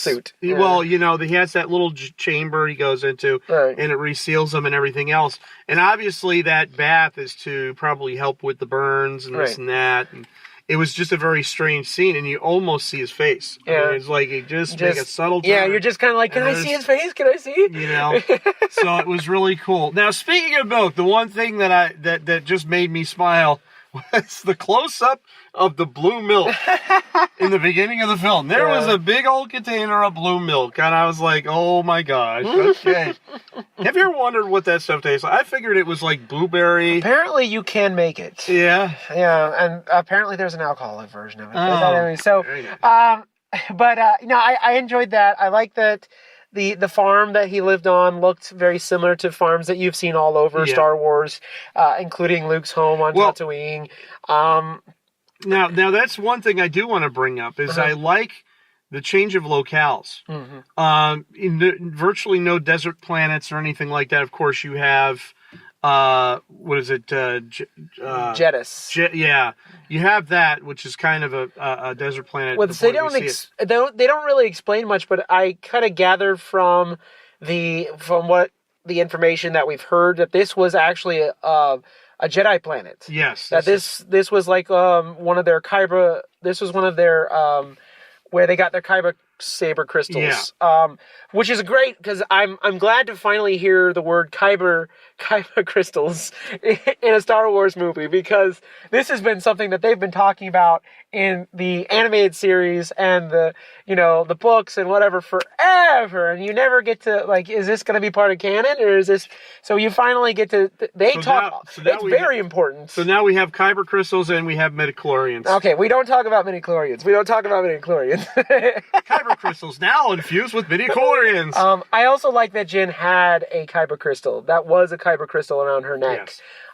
suit. Well, he has that little chamber he goes into, and it reseals him and everything else. And obviously that bath is to probably help with the burns and this and that. And it was just a very strange scene, and you almost see his face. Yeah. I mean, it's like it just make a subtle turn. Yeah, you're just kind of like, can I see his face? Can I see it? So it was really cool. Now, speaking of milk, the one thing that just made me smile was the close-up of the blue milk in the beginning of the film. There was a big old container of blue milk, and I was like, oh my gosh, okay. Have you ever wondered what that stuff tastes like? I figured it was like blueberry. Apparently you can make it. Yeah. Yeah, and apparently there's an alcoholic version of it. I enjoyed that. I like that the farm that he lived on looked very similar to farms that you've seen all over Star Wars, including Luke's home on Tatooine. Now that's one thing I do want to bring up is I like the change of locales. In virtually no desert planets or anything like that. Of course, you have what is it? Jedis. You have that, which is kind of a desert planet. Well, they don't really explain much, but I kind of gathered from what the information that we've heard that this was actually a Jedi planet. Yes. That this was like one of their Kyber. This was one of their where they got their Kyber saber crystals. Which is great, because I'm glad to finally hear the word Kyber crystals in a Star Wars movie, because this has been something that they've been talking about in the animated series and the books and whatever forever, and you never get to, like, is this going to be part of canon, or is this? So you finally get to. It's very important. So now we have Kyber crystals and we have midichlorians. Okay, we don't talk about midichlorians. Kyber crystals now infused with midichlorians. I also like that Jyn had a Kyber crystal. That was a Kyber crystal around her neck.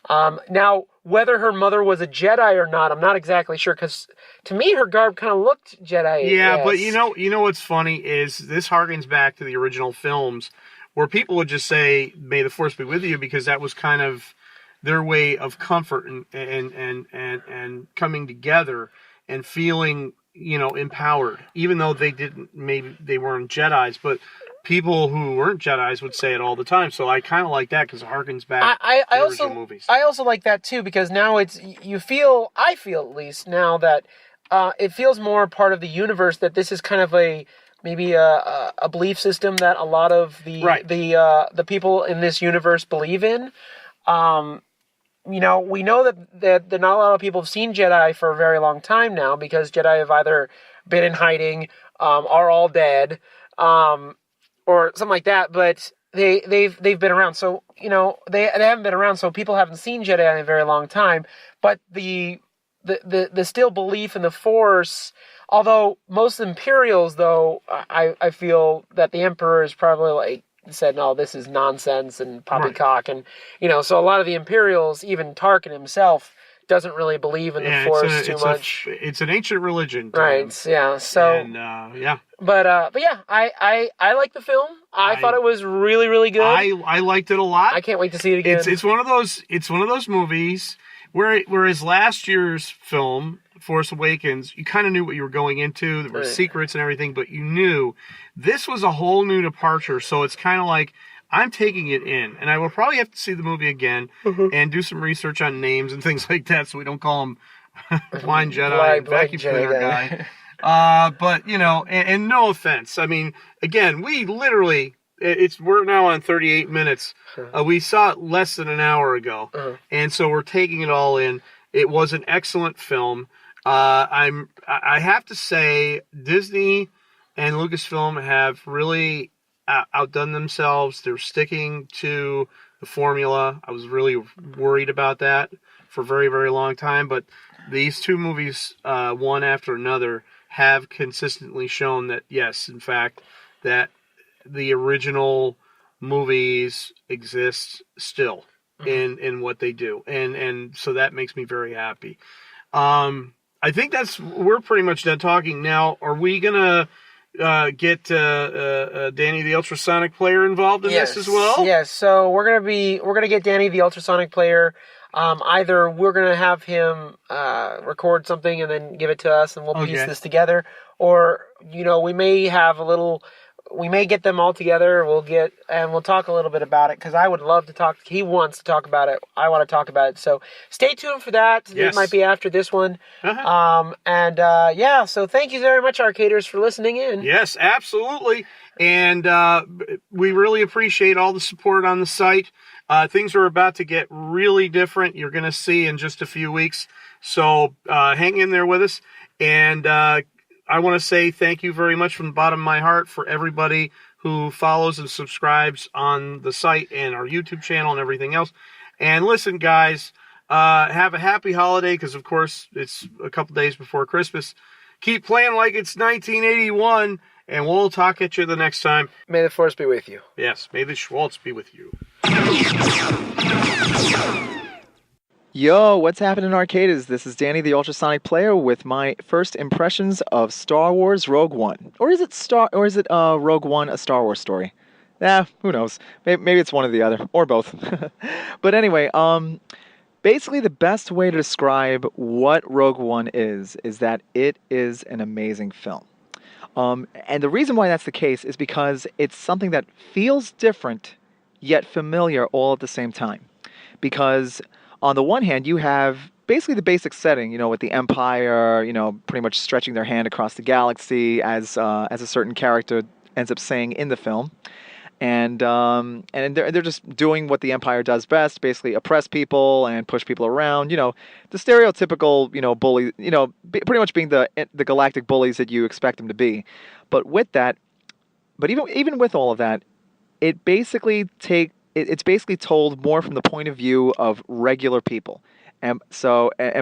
Yes. Now, whether her mother was a Jedi or not, I'm not exactly sure, because to me her garb kind of looked Jedi. Yeah, but you know what's funny is this harkens back to the original films, where people would just say, "May the Force be with you," because that was kind of their way of comfort and coming together and feeling, empowered, even though they weren't Jedis, but people who weren't Jedis would say it all the time. So I kind of like that, because it harkens back to the original movies. I also like that too, because now I feel at least now that it feels more part of the universe, that this is kind of maybe a belief system that a lot of the people in this universe believe in. We know that not a lot of people have seen Jedi for a very long time now, because Jedi have either been in hiding, are all dead, or something like that. But they've been around, so they haven't been around, so people haven't seen Jedi in a very long time. But the still belief in the Force, although most Imperials, though, I feel that the Emperor is probably like said, no, this is nonsense and poppycock. And, so a lot of the Imperials, even Tarkin himself, doesn't really believe in the Force too much. It's an ancient religion. Right, yeah. So, and, yeah. But yeah, I like the film. I thought it was really, really good. I liked it a lot. I can't wait to see it again. It's one of those movies whereas last year's film, Force Awakens, you kind of knew what you were going into. There were secrets and everything, but you knew this was a whole new departure. So it's kind of like, I'm taking it in, and I will probably have to see the movie again and do some research on names and things like that, so we don't call him Blind Jedi and Vacuum Cleaner Guy. But and no offense. I mean, again, we literally we're now on 38 minutes. We saw it less than an hour ago, and so we're taking it all in. It was an excellent film. I have to say, Disney and Lucasfilm have really outdone themselves. They're sticking to the formula. I was really worried about that for a very, very long time, but these two movies, one after another, have consistently shown that, yes, in fact, that the original movies exist still in what they do, and so that makes me very happy. I think we're pretty much done talking now. Are we gonna get Danny the Ultrasonic Player involved in this as well? Yes. So we're gonna get Danny the Ultrasonic Player. Either we're gonna have him record something and then give it to us, and we'll piece this together, or we may get them all together. We'll talk a little bit about it, because I would love to talk. He wants to talk about it. I want to talk about it. So stay tuned for that. Yes. It might be after this one. So thank you very much, Arcaders, for listening in. Yes, absolutely. And we really appreciate all the support on the site. Things are about to get really different. You're going to see in just a few weeks. So hang in there with us. And I want to say thank you very much from the bottom of my heart for everybody who follows and subscribes on the site and our YouTube channel and everything else. And listen, guys, have a happy holiday, because, of course, it's a couple days before Christmas. Keep playing like it's 1981, and we'll talk at you the next time. May the Force be with you. Yes, may the Schwartz be with you. Yo, what's happening, Arcaders? This is Danny the Ultrasonic Player with my first impressions of Star Wars Rogue One. Or is it Rogue One, a Star Wars story? Who knows? Maybe it's one or the other, or both. But anyway, basically the best way to describe what Rogue One is that it is an amazing film. And the reason why that's the case is because it's something that feels different yet familiar all at the same time. Because on the one hand, you have basically the basic setting, with the Empire, pretty much stretching their hand across the galaxy, as a certain character ends up saying in the film. And they're just doing what the Empire does best, basically oppress people and push people around, the stereotypical, bully, pretty much being the galactic bullies that you expect them to be. But with that, even with all of that, it's basically told more from the point of view of regular people. And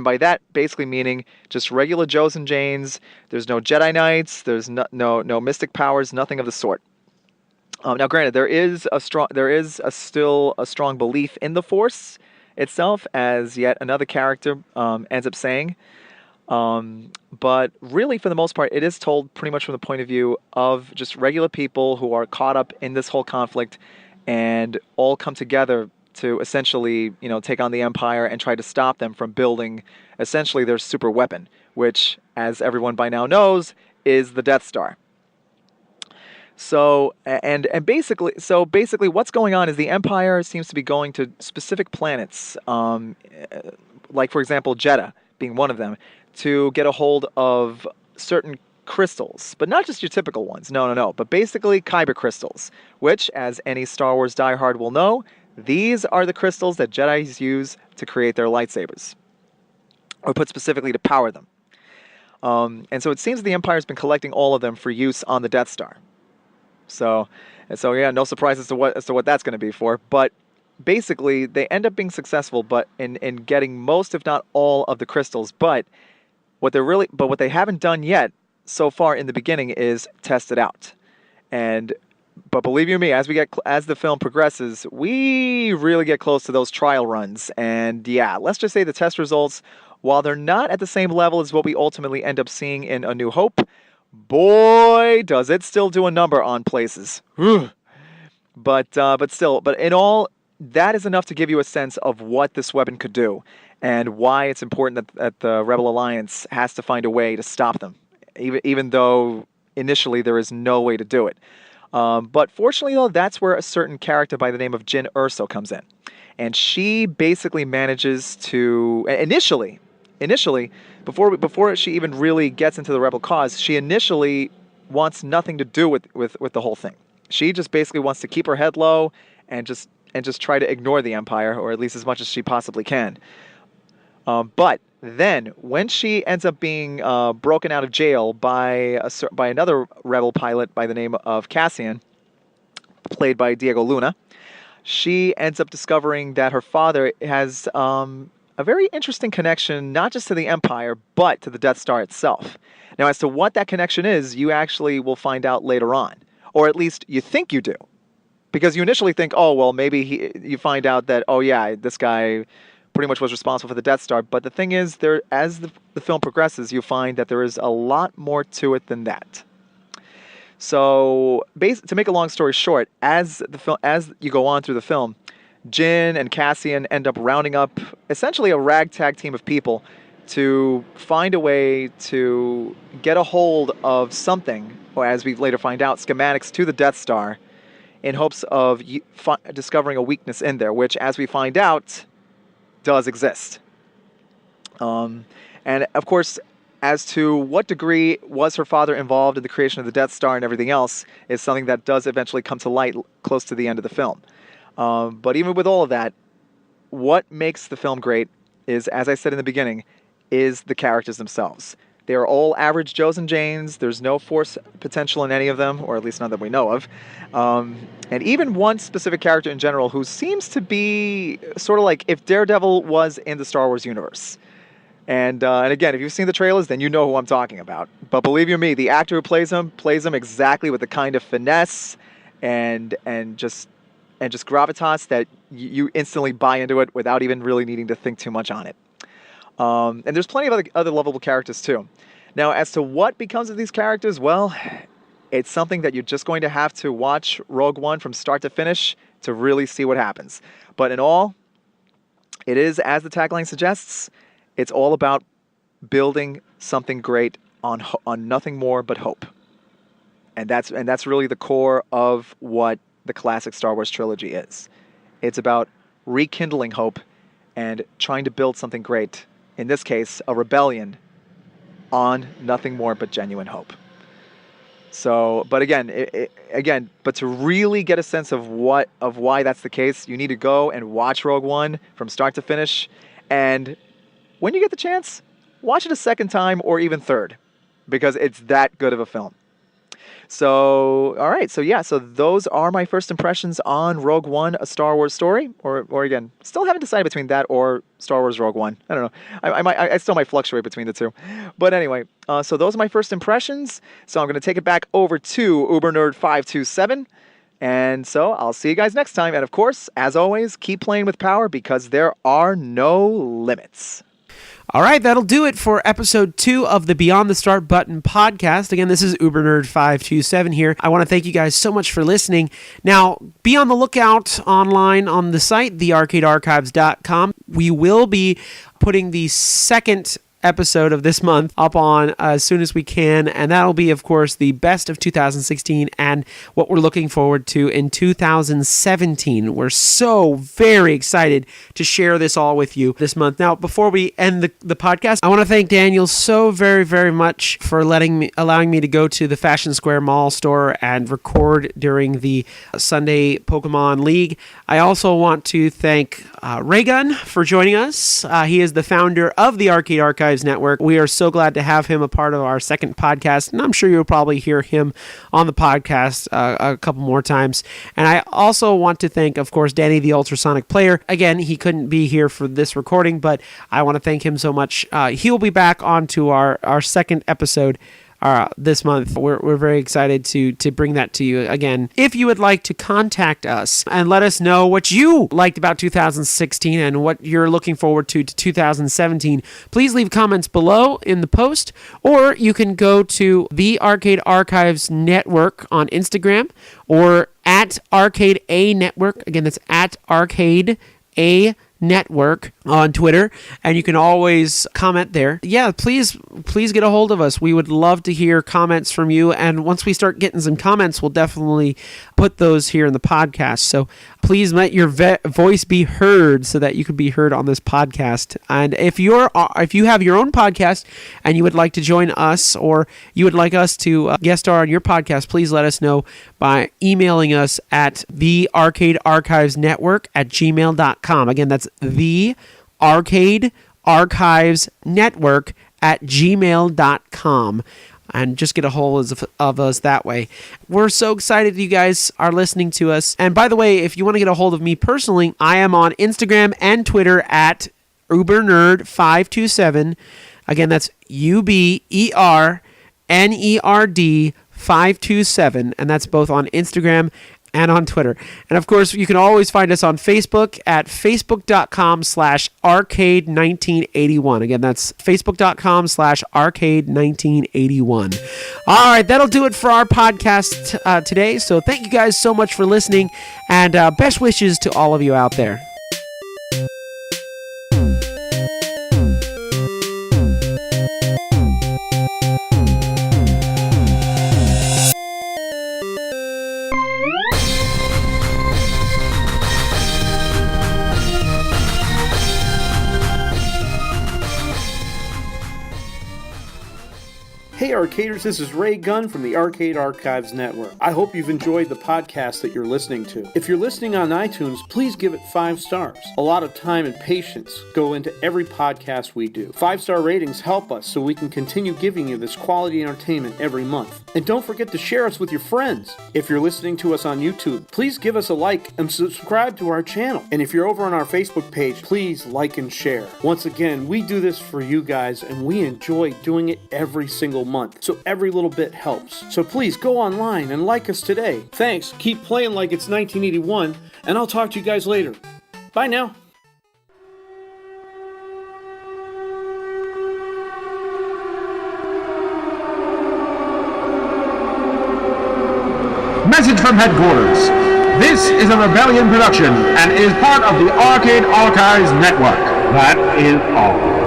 by that basically meaning just regular Joes and Janes. There's no Jedi Knights, there's no mystic powers, nothing of the sort. Now granted, there is still a strong belief in the Force itself, as yet another character ends up saying. But really, for the most part, it is told pretty much from the point of view of just regular people who are caught up in this whole conflict and all come together to essentially, take on the Empire and try to stop them from building essentially their super weapon, which, as everyone by now knows, is the Death Star. So basically what's going on is the Empire seems to be going to specific planets, like, for example, Jeddah being one of them, to get a hold of certain crystals, but not just your typical ones. No. But basically kyber crystals, which, as any Star Wars diehard will know, these are the crystals that Jedis use to create their lightsabers, or put specifically to power them. And so it seems the Empire's been collecting all of them for use on the Death Star. So yeah, no surprise as to what that's going to be for. But basically, they end up being successful, but in getting most, if not all, of the crystals. But what they haven't done yet so far in the beginning is test it out. And But believe you me, as the film progresses, we really get close to those trial runs. And yeah, let's just say the test results, while they're not at the same level as what we ultimately end up seeing in A New Hope, boy, does it still do a number on places. But in all, that is enough to give you a sense of what this weapon could do and why it's important that the Rebel Alliance has to find a way to stop them, even though initially there is no way to do it. But fortunately, though, that's where a certain character by the name of Jin Erso comes in. And she basically manages to... Initially, before she even really gets into the rebel cause, she initially wants nothing to do with the whole thing. She just basically wants to keep her head low and just try to ignore the Empire, or at least as much as she possibly can. But then, when she ends up being broken out of jail by another rebel pilot by the name of Cassian, played by Diego Luna, she ends up discovering that her father has a very interesting connection, not just to the Empire, but to the Death Star itself. Now, as to what that connection is, you actually will find out later on, or at least you think you do, because you initially think, oh, well, maybe you find out that, oh yeah, this guy pretty much was responsible for the Death Star. But the thing is, as the film progresses, you find that there is a lot more to it than that. So, to make a long story short, as you go on through the film, Jin and Cassian end up rounding up essentially a ragtag team of people to find a way to get a hold of something, or as we later find out, schematics to the Death Star, in hopes of discovering a weakness in there, which, as we find out, does exist. And of course, as to what degree was her father involved in the creation of the Death Star and everything else is something that does eventually come to light close to the end of the film. But even with all of that, what makes the film great is, as I said in the beginning, is the characters themselves. They are all average Joes and Janes. There's no force potential in any of them, or at least none that we know of. And even one specific character in general who seems to be sort of like if Daredevil was in the Star Wars universe. And again, if you've seen the trailers, then you know who I'm talking about. But believe you me, the actor who plays him exactly with the kind of finesse and just gravitas that you instantly buy into it without even really needing to think too much on it. And there's plenty of other lovable characters too. Now, as to what becomes of these characters, well, it's something that you're just going to have to watch Rogue One from start to finish to really see what happens. But in all, it is, as the tagline suggests, it's all about building something great on nothing more but hope. And that's really the core of what the classic Star Wars trilogy is. It's about rekindling hope and trying to build something great. In this case, a rebellion on nothing more but genuine hope. So, but again, but to really get a sense of why that's the case, you need to go and watch Rogue One from start to finish. And when you get the chance, watch it a second time or even third, because it's that good of a film. So, all right. So those are my first impressions on Rogue One, A Star Wars Story. Or again, still haven't decided between that or Star Wars Rogue One. I don't know. I still might fluctuate between the two. But anyway, so those are my first impressions. So I'm going to take it back over to UberNerd527. And so I'll see you guys next time. And of course, as always, keep playing with power because there are no limits. All right, that'll do it for episode 2 of the Beyond the Start Button podcast. Again, this is UberNerd527 here. I want to thank you guys so much for listening. Now, be on the lookout online on the site, thearcadearchives.com. We will be putting the second episode of this month up on as soon as we can, and that'll be, of course, the best of 2016 and what we're looking forward to in 2017. We're so very excited to share this all with you this month. Now, before we end the podcast, I want to thank Daniel so very, very much for allowing me to go to the Fashion Square Mall store and record during the Sunday Pokémon League. I also want to thank Raygun for joining us. He is the founder of the Arcade Archives Network. We are so glad to have him a part of our second podcast, and I'm sure you'll probably hear him on the podcast a couple more times. And I also want to thank, of course, Danny the Ultrasonic Player. Again, he couldn't be here for this recording, but I want to thank him so much. He'll be back onto our second episode this month. We're very excited to bring that to you again. If you would like to contact us and let us know what you liked about 2016 and what you're looking forward to 2017, please leave comments below in the post, or you can go to the Arcade Archives Network on Instagram or at Arcade A Network. Again, that's at Arcade A Network on Twitter, and you can always comment there. Yeah, please get a hold of us. We would love to hear comments from you, and once we start getting some comments, we'll definitely put those here in the podcast. So please let your voice be heard so that you can be heard on this podcast. And if you have your own podcast and you would like to join us, or you would like us to guest star on your podcast, please let us know by emailing us at thearcadearchivesnetwork@gmail.com. Again, that's the Arcade Archives Network @gmail.com, and just get a hold of us that way. We're so excited you guys are listening to us. And by the way, if you want to get a hold of me personally, I am on Instagram and Twitter at UberNerd527. Again, that's UBERNERD 527, and that's both on Instagram and on Twitter. And of course, you can always find us on Facebook at facebook.com/arcade1981. Again, that's facebook.com/arcade1981. All right, that'll do it for our podcast today. So thank you guys so much for listening, and best wishes to all of you out there. Hey Arcaders, this is Ray Gunn from the Arcade Archives Network. I hope you've enjoyed the podcast that you're listening to. If you're listening on iTunes, please give it 5 stars. A lot of time and patience go into every podcast we do. 5-star ratings help us so we can continue giving you this quality entertainment every month. And don't forget to share us with your friends. If you're listening to us on YouTube, please give us a like and subscribe to our channel. And if you're over on our Facebook page, please like and share. Once again, we do this for you guys, and we enjoy doing it every single month. So every little bit helps. So please go online and like us today. Thanks. Keep playing like it's 1981, and I'll talk to you guys later. Bye now. Message from headquarters. This is a Rebellion production and is part of the Arcade Archives Network. That is all.